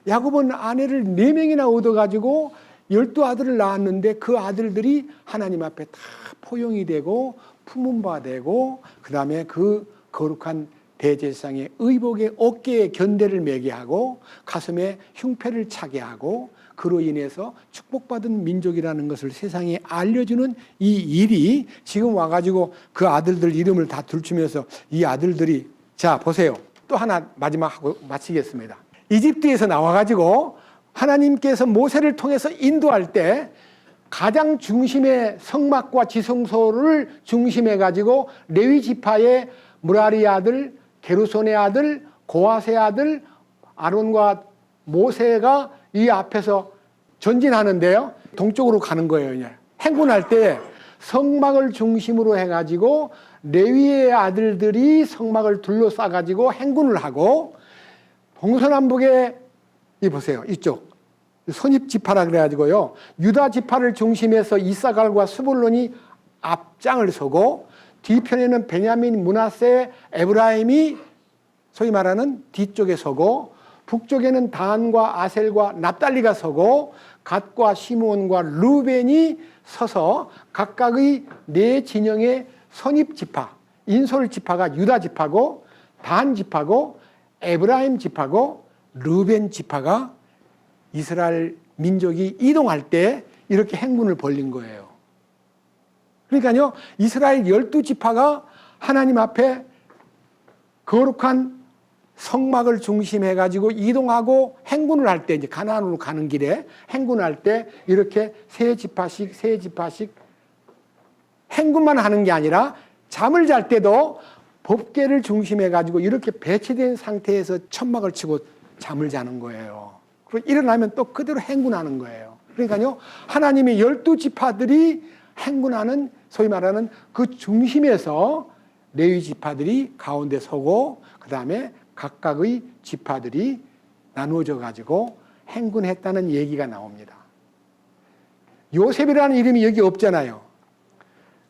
야곱은 아내를 4명이나 얻어가지고 12아들을 낳았는데 그 아들들이 하나님 앞에 다 포용이 되고 품은 바 되고, 그 다음에 그 거룩한 대제사장의 의복의 어깨에 견대를 매게 하고 가슴에 흉패를 차게 하고, 그로 인해서 축복받은 민족이라는 것을 세상에 알려주는 이 일이 지금 와가지고 그 아들들 이름을 다 들추면서 이 아들들이, 자 보세요, 또 하나 마지막 하고 마치겠습니다. 이집트에서 나와가지고 하나님께서 모세를 통해서 인도할 때 가장 중심의 성막과 지성소를 중심해 가지고 레위 지파의 무라리의 아들, 게르손의 아들, 고핫의 아들 아론과 모세가 이 앞에서 전진하는데요, 동쪽으로 가는 거예요. 행군할 때 성막을 중심으로 해가지고 레위의 아들들이 성막을 둘러싸 가지고 행군을 하고, 동서남북에 이 보세요, 이쪽 선입 지파라 그래가지고요, 유다 지파를 중심해서 이사갈과 스불론이 앞장을 서고, 뒤편에는 베냐민, 므낫세, 에브라임이 소위 말하는 뒤쪽에 서고, 북쪽에는 단과 아셀과 납달리가 서고, 갓과 시므온과 루벤이 서서 각각의 4진영의 선입 지파, 인솔 지파가 유다 지파고, 단 지파고, 에브라임 지파고, 루벤 지파가 이스라엘 민족이 이동할 때 이렇게 행군을 벌린 거예요. 그러니까요, 이스라엘 12지파가 하나님 앞에 거룩한 성막을 중심해 가지고 이동하고 행군을 할 때, 이제 가나안으로 가는 길에 행군할 때 이렇게 세 지파씩 행군만 하는 게 아니라 잠을 잘 때도 법궤를 중심해 가지고 이렇게 배치된 상태에서 천막을 치고 잠을 자는 거예요. 그리고 일어나면 또 그대로 행군하는 거예요. 그러니까요, 하나님의 12지파들이 행군하는, 소위 말하는 그 중심에서 레위 지파들이 가운데 서고, 그 다음에 각각의 지파들이 나누어져 가지고 행군했다는 얘기가 나옵니다. 요셉이라는 이름이 여기 없잖아요.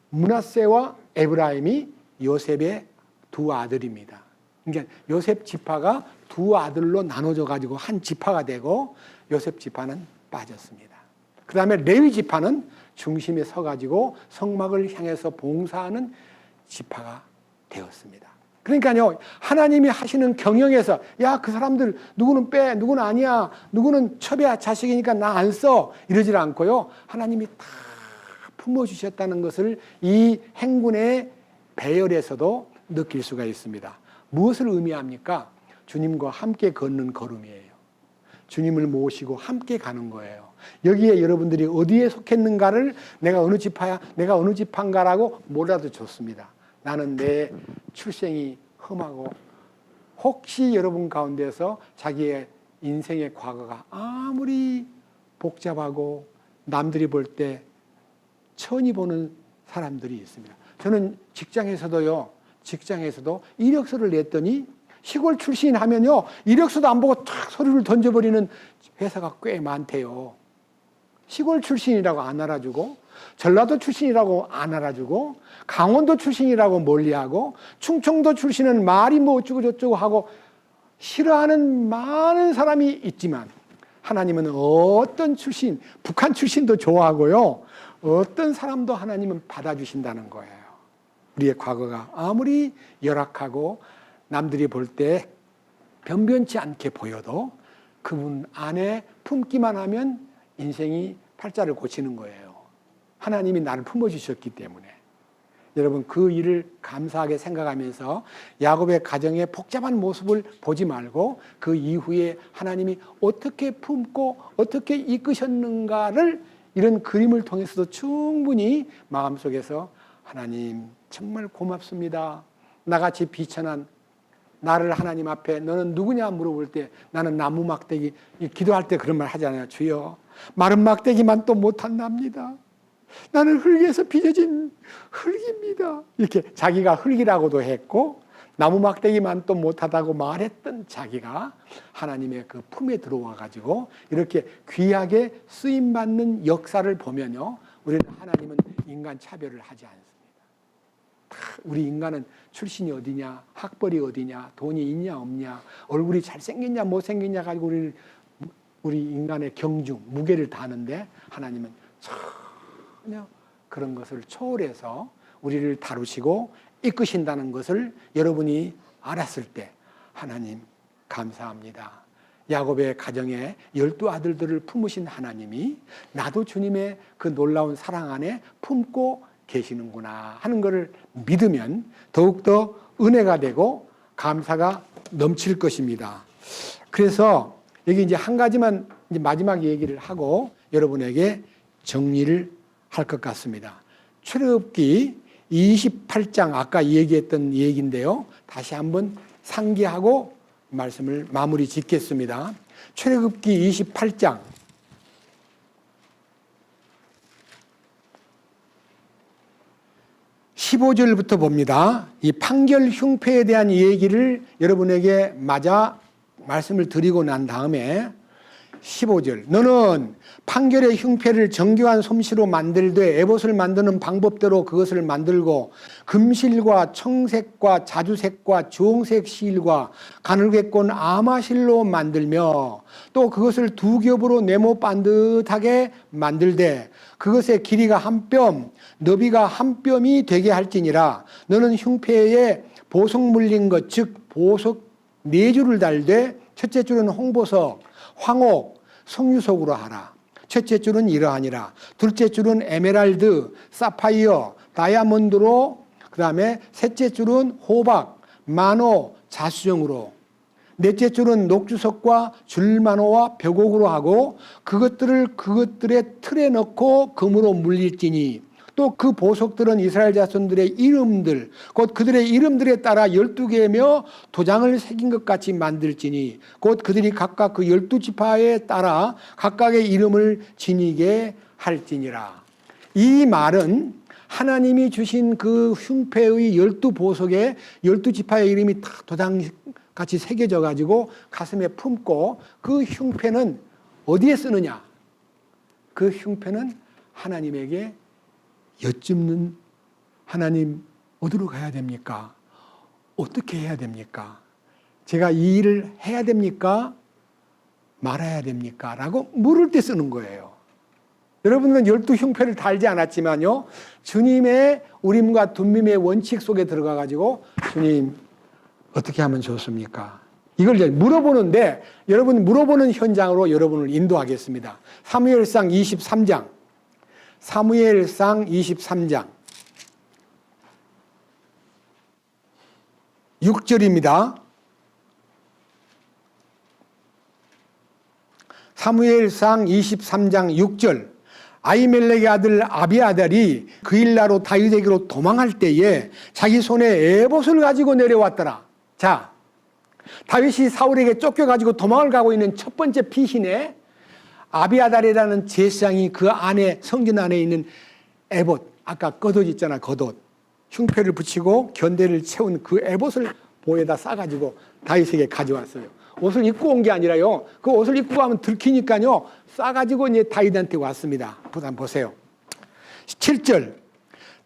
므낫세와 에브라임이 요셉의 두 아들입니다. 그러니까 요셉 지파가 두 아들로 나눠져 가지고 한 지파가 되고 요셉 지파는 빠졌습니다. 그 다음에 레위 지파는 중심에 서 가지고 성막을 향해서 봉사하는 지파가 되었습니다. 그러니까요, 하나님이 하시는 경영에서 야, 그 사람들 누구는 빼, 누구는 아니야, 누구는 첩이야, 자식이니까 나 안 써, 이러질 않고요, 하나님이 다 품어주셨다는 것을 이 행군의 배열에서도 느낄 수가 있습니다. 무엇을 의미합니까? 주님과 함께 걷는 걸음이에요. 주님을 모시고 함께 가는 거예요. 여기에 여러분들이 어디에 속했는가를 내가 어느 지파야, 내가 어느 지파인가라고 몰라도 좋습니다. 나는 내 출생이 험하고, 혹시 여러분 가운데서 자기의 인생의 과거가 아무리 복잡하고 남들이 볼 때 천히 보는 사람들이 있습니다. 저는 직장에서도 이력서를 냈더니 시골 출신 하면요, 이력서도 안 보고 탁 서류를 던져버리는 회사가 꽤 많대요. 시골 출신이라고 안 알아주고, 전라도 출신이라고 안 알아주고, 강원도 출신이라고 멀리하고, 충청도 출신은 말이 뭐 어쩌고 저쩌고 하고 싫어하는 많은 사람이 있지만, 하나님은 어떤 출신, 북한 출신도 좋아하고요, 어떤 사람도 하나님은 받아주신다는 거예요. 우리의 과거가 아무리 열악하고 남들이 볼 때 변변치 않게 보여도 그분 안에 품기만 하면 인생이 팔자를 고치는 거예요. 하나님이 나를 품어주셨기 때문에. 여러분, 그 일을 감사하게 생각하면서 야곱의 가정의 복잡한 모습을 보지 말고 그 이후에 하나님이 어떻게 품고 어떻게 이끄셨는가를 이런 그림을 통해서도 충분히 마음속에서 하나님 정말 고맙습니다. 나같이 비천한 나를 하나님 앞에 너는 누구냐 물어볼 때 나는 나무 막대기, 기도할 때 그런 말 하잖아요. 주여, 마른 막대기만 또 못한답니다. 나는 흙에서 빚어진 흙입니다. 이렇게 자기가 흙이라고도 했고 나무 막대기만 또 못하다고 말했던 자기가 하나님의 그 품에 들어와 가지고 이렇게 귀하게 쓰임받는 역사를 보면요, 우리는 하나님은 인간 차별을 하지 않습니다. 우리 인간은 출신이 어디냐, 학벌이 어디냐, 돈이 있냐 없냐, 얼굴이 잘생겼냐 못생겼냐 가지고 우리 인간의 경중, 무게를 다는데 하나님은 전혀 그런 것을 초월해서 우리를 다루시고 이끄신다는 것을 여러분이 알았을 때 하나님 감사합니다. 야곱의 가정에 12아들들을 품으신 하나님이 나도 주님의 그 놀라운 사랑 안에 품고 계시는구나 하는 것을 믿으면 더욱더 은혜가 되고 감사가 넘칠 것입니다. 그래서 여기 이제 한 가지만 이제 마지막 얘기를 하고 여러분에게 정리를 할 것 같습니다. 출애굽기 28장 아까 얘기했던 얘기인데요. 다시 한번 상기하고 말씀을 마무리 짓겠습니다. 출애굽기 28장 15절부터 봅니다. 이 판결 흉패에 대한 얘기를 여러분에게 마저 말씀을 드리고 난 다음에 15절, 너는 판결의 흉패를 정교한 솜씨로 만들되 에봇을 만드는 방법대로 그것을 만들고 금실과 청색과 자주색과 주홍색 실과 가늘게꼰 아마실로 만들며 또 그것을 두 겹으로 네모 반듯하게 만들되 그것의 길이가 한 뼘, 너비가 한 뼘이 되게 할지니라. 너는 흉패에 보석 물린 것, 즉 보석 4줄을 달되 첫째 줄은 홍보석, 황옥, 석유석으로 하라. 첫째 줄은 이러하니라. 둘째 줄은 에메랄드, 사파이어, 다이아몬드로 그 다음에 셋째 줄은 호박, 만호, 자수정으로, 넷째 줄은 녹주석과 줄만호와 벽옥으로 하고 그것들을 그것들의 틀에 넣고 금으로 물릴지니 또 그 보석들은 이스라엘 자손들의 이름들 곧 그들의 이름들에 따라 12개며 도장을 새긴 것 같이 만들지니 곧 그들이 각각 그 12지파에 따라 각각의 이름을 지니게 할지니라. 이 말은 하나님이 주신 그 흉패의 12보석에 12지파의 이름이 다 도장같이 새겨져 가지고 가슴에 품고 그 흉패는 어디에 쓰느냐? 그 흉패는 하나님에게 여쭙는, 하나님 어디로 가야 됩니까? 어떻게 해야 됩니까? 제가 이 일을 해야 됩니까? 말아야 됩니까? 라고 물을 때 쓰는 거예요. 여러분은 12흉패를 달지 않았지만요, 주님의 우림과 둠밈의 원칙 속에 들어가 가지고 주님 어떻게 하면 좋습니까? 이걸 이제 물어보는데, 여러분 물어보는 현장으로 여러분을 인도하겠습니다. 사무엘상 23장 6절입니다. 사무엘상 23장 6절. 아히멜렉의 아들 아비아달이 그일라로 다윗에게로 도망할 때에 자기 손에 에봇을 가지고 내려왔더라. 자, 다윗이 사울에게 쫓겨가지고 도망을 가고 있는 첫 번째 피신에 아비아달이라는 제사장이 그 안에, 성전 안에 있는 에봇, 아까 겉옷 있잖아, 겉옷, 흉패를 붙이고 견대를 채운 그 에봇을 보에다 싸가지고 다윗에게 가져왔어요. 옷을 입고 온 게 아니라요, 그 옷을 입고 가면 들키니까요, 싸가지고 이제 다윗한테 왔습니다. 한번 보세요. 7절.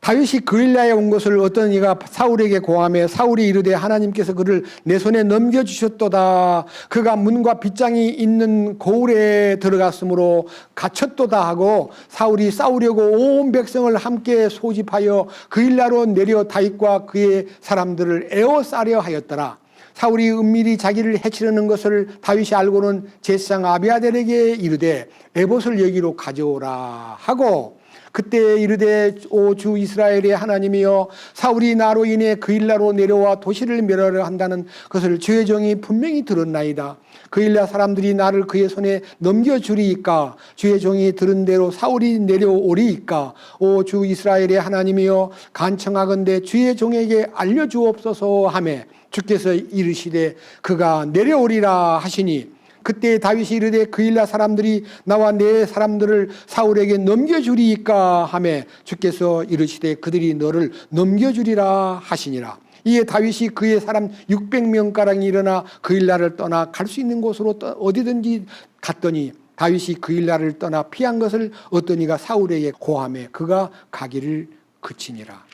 다윗이 그일라에 온 것을 어떤 이가 사울에게 고하며 사울이 이르되 하나님께서 그를 내 손에 넘겨주셨도다. 그가 문과 빗장이 있는 고을에 들어갔으므로 갇혔도다 하고 사울이 싸우려고 온 백성을 함께 소집하여 그일라로 내려 다윗과 그의 사람들을 에워싸려 하였더라. 사울이 은밀히 자기를 해치려는 것을 다윗이 알고는 제사장 아비아달에게 이르되 에봇을 여기로 가져오라 하고 그때 이르되 오 주 이스라엘의 하나님이여 사울이 나로 인해 그일라로 내려와 도시를 멸하려 한다는 것을 주의 종이 분명히 들었나이다. 그일라 사람들이 나를 그의 손에 넘겨주리이까 주의 종이 들은 대로 사울이 내려오리이까 오 주 이스라엘의 하나님이여 간청하건대 주의 종에게 알려주옵소서 하매 주께서 이르시되 그가 내려오리라 하시니 그때 다윗이 이르되 그일라 사람들이 나와 내 사람들을 사울에게 넘겨주리이까 하매 주께서 이르시되 그들이 너를 넘겨주리라 하시니라. 이에 다윗이 그의 사람 600명가량이 일어나 그일라를 떠나 갈 수 있는 곳으로 어디든지 갔더니 다윗이 그일라를 떠나 피한 것을 어떤 이가 사울에게 고하매 그가 가기를 그치니라.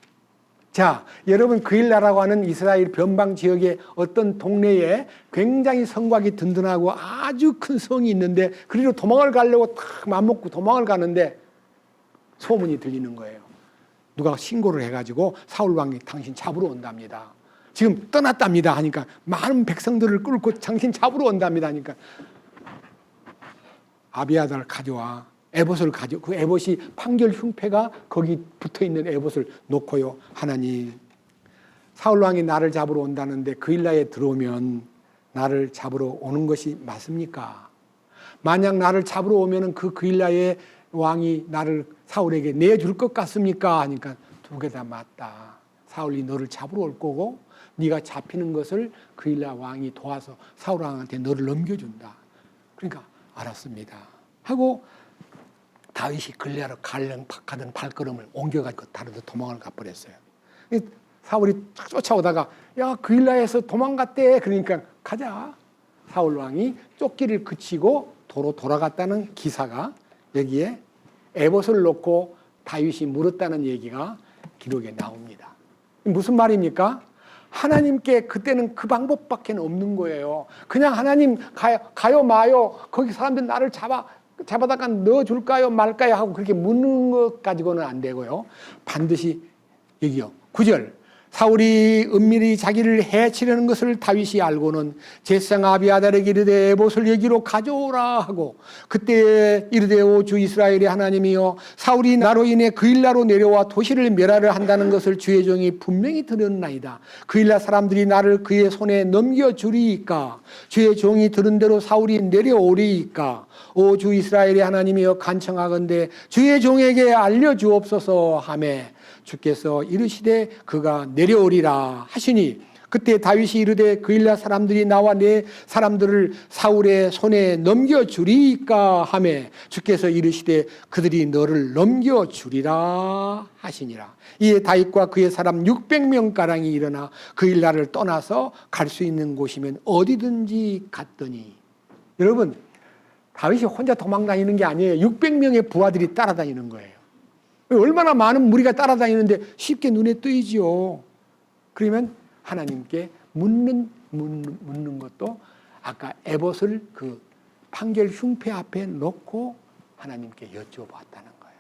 자, 여러분 그일라라고 하는 이스라엘 변방 지역의 어떤 동네에 굉장히 성곽이 든든하고 아주 큰 성이 있는데 그리로 도망을 가려고 탁 맘먹고 도망을 가는데 소문이 들리는 거예요. 누가 신고를 해가지고 사울 왕이 당신 잡으러 온답니다. 지금 떠났답니다 하니까 많은 백성들을 끌고 당신 잡으러 온답니다 하니까 아비아달을 가져와. 에봇을 가져, 그 에봇이 판결 흉패가 거기 붙어 있는 에봇을 놓고요. 하나님, 사울왕이 나를 잡으러 온다는데 그일라에 들어오면 나를 잡으러 오는 것이 맞습니까? 만약 나를 잡으러 오면은 그일라의 왕이 나를 사울에게 내줄 것 같습니까? 하니까 두 개 다 맞다. 사울이 너를 잡으러 올 거고 네가 잡히는 것을 그일라 왕이 도와서 사울 왕한테 너를 넘겨준다. 그러니까 알았습니다. 하고 다윗이 그일라로 가던 발걸음을 옮겨가지고 다른 데 도망을 가버렸어요. 사울이 쫓아오다가 야 그일라에서 도망갔대. 그러니까 가자. 사울 왕이 쫓기를 그치고 도로 돌아갔다는 기사가 여기에 에봇을 놓고 다윗이 물었다는 얘기가 기록에 나옵니다. 무슨 말입니까? 하나님께 그때는 그 방법밖에 없는 거예요. 그냥 하나님 가요 마요 거기 사람들 나를 잡아다가 넣어줄까요 말까요 하고 그렇게 묻는 것 가지고는 안 되고요. 반드시 여기요. 9절 사울이 은밀히 자기를 해치려는 것을 다윗이 알고는 제사장 아비아달에게 이르되 에봇을 여기로 가져오라 하고, 그때 이르되 오 주 이스라엘의 하나님이여, 사울이 나로 인해 그일라로 내려와 도시를 멸하려 한다는 것을 주의 종이 분명히 들었나이다. 그일라 사람들이 나를 그의 손에 넘겨주리이까? 주의 종이 들은 대로 사울이 내려오리이까? 오 주 이스라엘의 하나님이여, 간청하건대 주의 종에게 알려주옵소서 하매 주께서 이르시되 그가 내려오리라 하시니, 그때 다윗이 이르되 그일라 사람들이 나와 내 사람들을 사울의 손에 넘겨주리이까 하매 주께서 이르시되 그들이 너를 넘겨주리라 하시니라. 이에 다윗과 그의 사람 600명가량이 일어나 그일라를 떠나서 갈 수 있는 곳이면 어디든지 갔더니, 여러분, 다윗이 혼자 도망다니는 게 아니에요. 600명의 부하들이 따라다니는 거예요. 얼마나 많은 무리가 따라다니는데 쉽게 눈에 띄지요. 그러면 하나님께 묻는 것도 아까 에봇을 그 판결 흉패 앞에 놓고 하나님께 여쭤봤다는 거예요.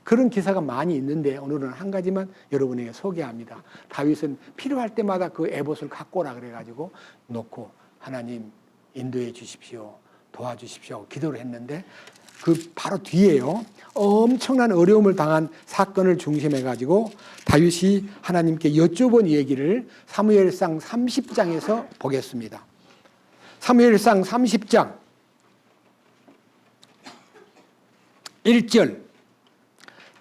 그런 기사가 많이 있는데 오늘은 한 가지만 여러분에게 소개합니다. 다윗은 필요할 때마다 그 에봇을 갖고 오라 그래가지고 놓고 하나님 인도해 주십시오, 도와주십시오 기도를 했는데, 그 바로 뒤에요, 엄청난 어려움을 당한 사건을 중심해 가지고 다윗이 하나님께 여쭤본 얘기를 사무엘상 30장에서 보겠습니다. 사무엘상 30장 1절,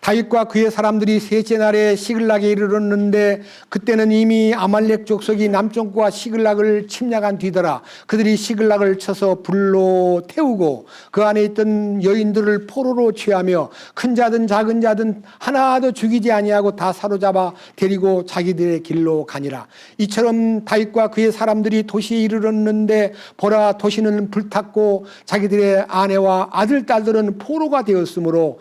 다윗과 그의 사람들이 셋째 날에 시글락에 이르렀는데 그때는 이미 아말렉 족속이 남쪽과 시글락을 침략한 뒤더라. 그들이 시글락을 쳐서 불로 태우고 그 안에 있던 여인들을 포로로 취하며 큰 자든 작은 자든 하나도 죽이지 아니하고 다 사로잡아 데리고 자기들의 길로 가니라. 이처럼 다윗과 그의 사람들이 도시에 이르렀는데 보라, 도시는 불탔고 자기들의 아내와 아들 딸들은 포로가 되었으므로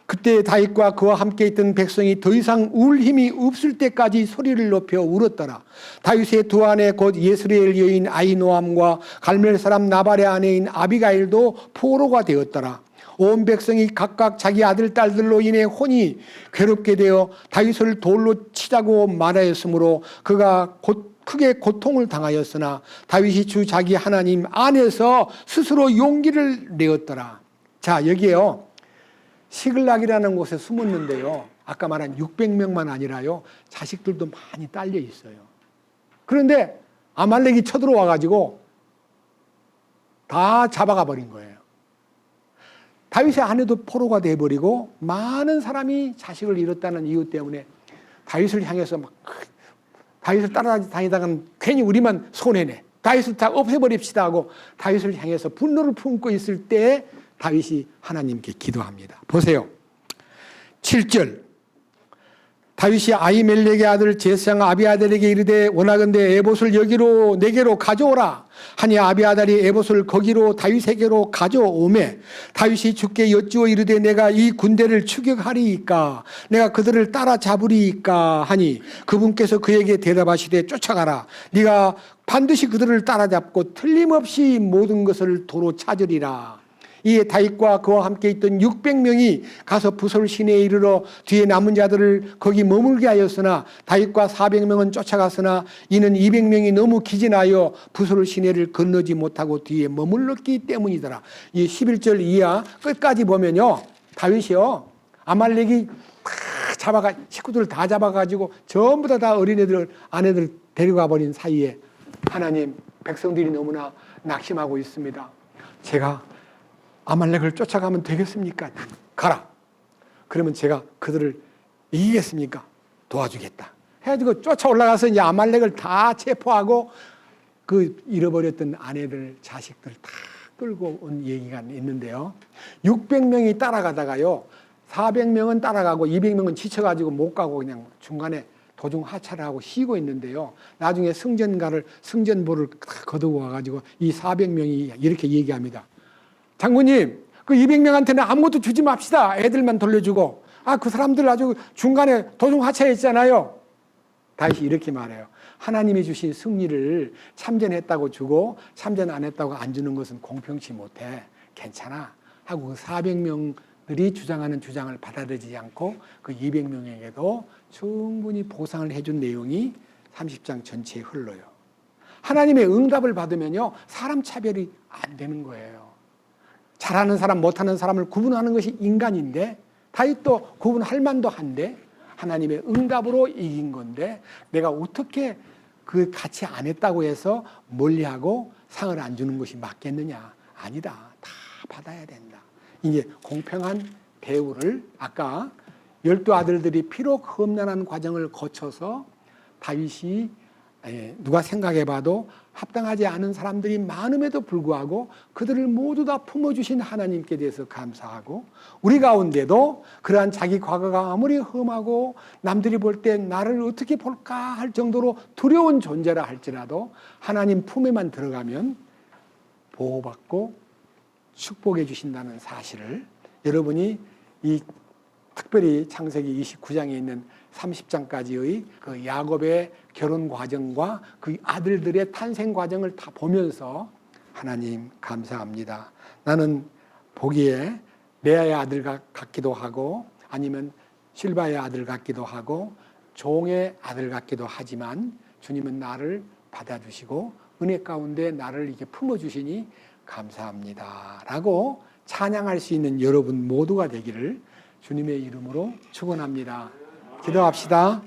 그때 다윗과 그와 함께 있던 백성이 더 이상 울 힘이 없을 때까지 소리를 높여 울었더라. 다윗의 두 아내 곧 예스레엘 여인 아히노암과 갈멜 사람 나발의 아내인 아비가일도 포로가 되었더라. 온 백성이 각각 자기 아들 딸들로 인해 혼이 괴롭게 되어 다윗을 돌로 치자고 말하였으므로 그가 크게 고통을 당하였으나 다윗이 주 자기 하나님 안에서 스스로 용기를 내었더라. 자, 여기에요, 시글락이라는 곳에 숨었는데요, 아까 말한 600명만 아니라요, 자식들도 많이 딸려 있어요. 그런데 아말렉이 쳐들어와 가지고 다 잡아가 버린 거예요. 다윗의 아내도 포로가 돼버리고 많은 사람이 자식을 잃었다는 이유 때문에 다윗을 향해서 다윗을 따라다니다가는 괜히 우리만 손해내, 다윗을 다 없애버립시다 하고 다윗을 향해서 분노를 품고 있을 때에 다윗이 하나님께 기도합니다. 보세요. 7절, 다윗이 아히멜렉의 아들 제사장 아비아달에게 이르되 원하건대 에봇을 여기로 내게로 가져오라 하니 아비아달이 에봇을 거기로 다윗에게로 가져오매 다윗이 주께 여쭈어 이르되 내가 이 군대를 추격하리이까, 내가 그들을 따라잡으리이까 하니 그분께서 그에게 대답하시되 쫓아가라. 네가 반드시 그들을 따라잡고 틀림없이 모든 것을 도로 찾으리라. 이에 다윗과 그와 함께 있던 600명이 가서 부솔 시내에 이르러 뒤에 남은 자들을 거기 머물게 하였으나 다윗과 400명은 쫓아갔으나 이는 200명이 너무 기진하여 부솔 시내를 건너지 못하고 뒤에 머물렀기 때문이더라. 이 11절 이하 끝까지 보면요, 다윗이요, 아말렉이 식구들을 다 잡아가지고 전부 다 어린애들 아내들 데려가 버린 사이에 하나님, 백성들이 너무나 낙심하고 있습니다. 제가 아말렉을 쫓아가면 되겠습니까? 가라. 그러면 제가 그들을 이기겠습니까? 도와주겠다. 해가지고 쫓아 올라가서 이제 아말렉을 다 체포하고 그 잃어버렸던 아내들, 자식들 다 끌고 온 얘기가 있는데요. 600명이 따라가다가요, 400명은 따라가고 200명은 지쳐가지고 못 가고 그냥 중간에 도중 하차를 하고 쉬고 있는데요. 나중에 승전보를 거두고 와가지고 이 400명이 이렇게 얘기합니다. 장군님, 그 200명한테는 아무것도 주지 맙시다. 애들만 돌려주고. 그 사람들 아주 중간에 도중 하차했잖아요. 다윗이 이렇게 말해요. 하나님이 주신 승리를 참전했다고 주고 참전 안 했다고 안 주는 것은 공평치 못해. 괜찮아. 하고 그 400명의 그들이 주장하는 주장을 받아들이지 않고 그 200명에게도 충분히 보상을 해준 내용이 30장 전체에 흘러요. 하나님의 응답을 받으면요, 사람 차별이 안 되는 거예요. 잘하는 사람, 못하는 사람을 구분하는 것이 인간인데, 다윗도 구분할 만도 한데, 하나님의 응답으로 이긴 건데, 내가 어떻게 그 같이 안 했다고 해서 멀리하고 상을 안 주는 것이 맞겠느냐? 아니다. 다 받아야 된다. 이제 공평한 대우를, 아까 12 아들들이 비록 험난한 과정을 거쳐서 다윗이 누가 생각해봐도 합당하지 않은 사람들이 많음에도 불구하고 그들을 모두 다 품어주신 하나님께 대해서 감사하고, 우리 가운데도 그러한 자기 과거가 아무리 험하고 남들이 볼 때 나를 어떻게 볼까 할 정도로 두려운 존재라 할지라도 하나님 품에만 들어가면 보호받고 축복해 주신다는 사실을, 여러분이 이 특별히 창세기 29장에 있는 30장까지의 그 야곱의 결혼 과정과 그 아들들의 탄생 과정을 다 보면서 하나님 감사합니다. 나는 보기에 레아의 아들 같기도 하고 아니면 실바의 아들 같기도 하고 종의 아들 같기도 하지만 주님은 나를 받아주시고 은혜 가운데 나를 이렇게 품어주시니 감사합니다 라고 찬양할 수 있는 여러분 모두가 되기를 주님의 이름으로 축원합니다. 기도합시다.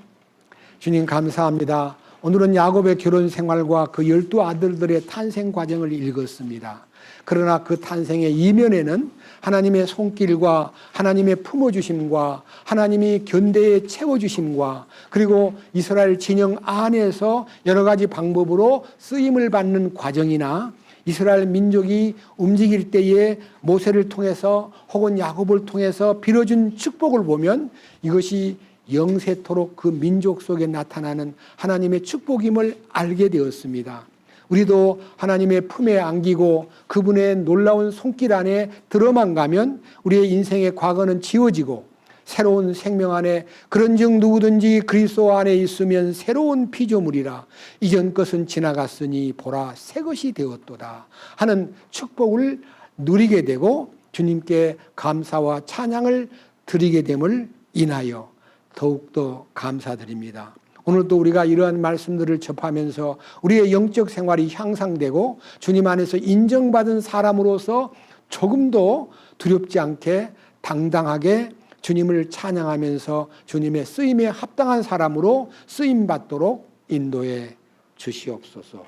주님 감사합니다. 오늘은 야곱의 결혼 생활과 그 12 아들들의 탄생 과정을 읽었습니다. 그러나 그 탄생의 이면에는 하나님의 손길과 하나님의 품어주심과 하나님이 견대에 채워주심과 그리고 이스라엘 진영 안에서 여러 가지 방법으로 쓰임을 받는 과정이나 이스라엘 민족이 움직일 때에 모세를 통해서 혹은 야곱을 통해서 빌어준 축복을 보면 이것이 영세토록 그 민족 속에 나타나는 하나님의 축복임을 알게 되었습니다. 우리도 하나님의 품에 안기고 그분의 놀라운 손길 안에 들어만 가면 우리의 인생의 과거는 지워지고 새로운 생명 안에 그런즉 누구든지 그리스도 안에 있으면 새로운 피조물이라 이전 것은 지나갔으니 보라 새 것이 되었도다 하는 축복을 누리게 되고 주님께 감사와 찬양을 드리게 됨을 인하여 더욱더 감사드립니다. 오늘도 우리가 이러한 말씀들을 접하면서 우리의 영적 생활이 향상되고 주님 안에서 인정받은 사람으로서 조금도 두렵지 않게 당당하게 주님을 찬양하면서 주님의 쓰임에 합당한 사람으로 쓰임받도록 인도해 주시옵소서.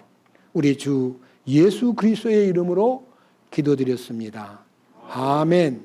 우리 주 예수 그리스도의 이름으로 기도드렸습니다. 아멘.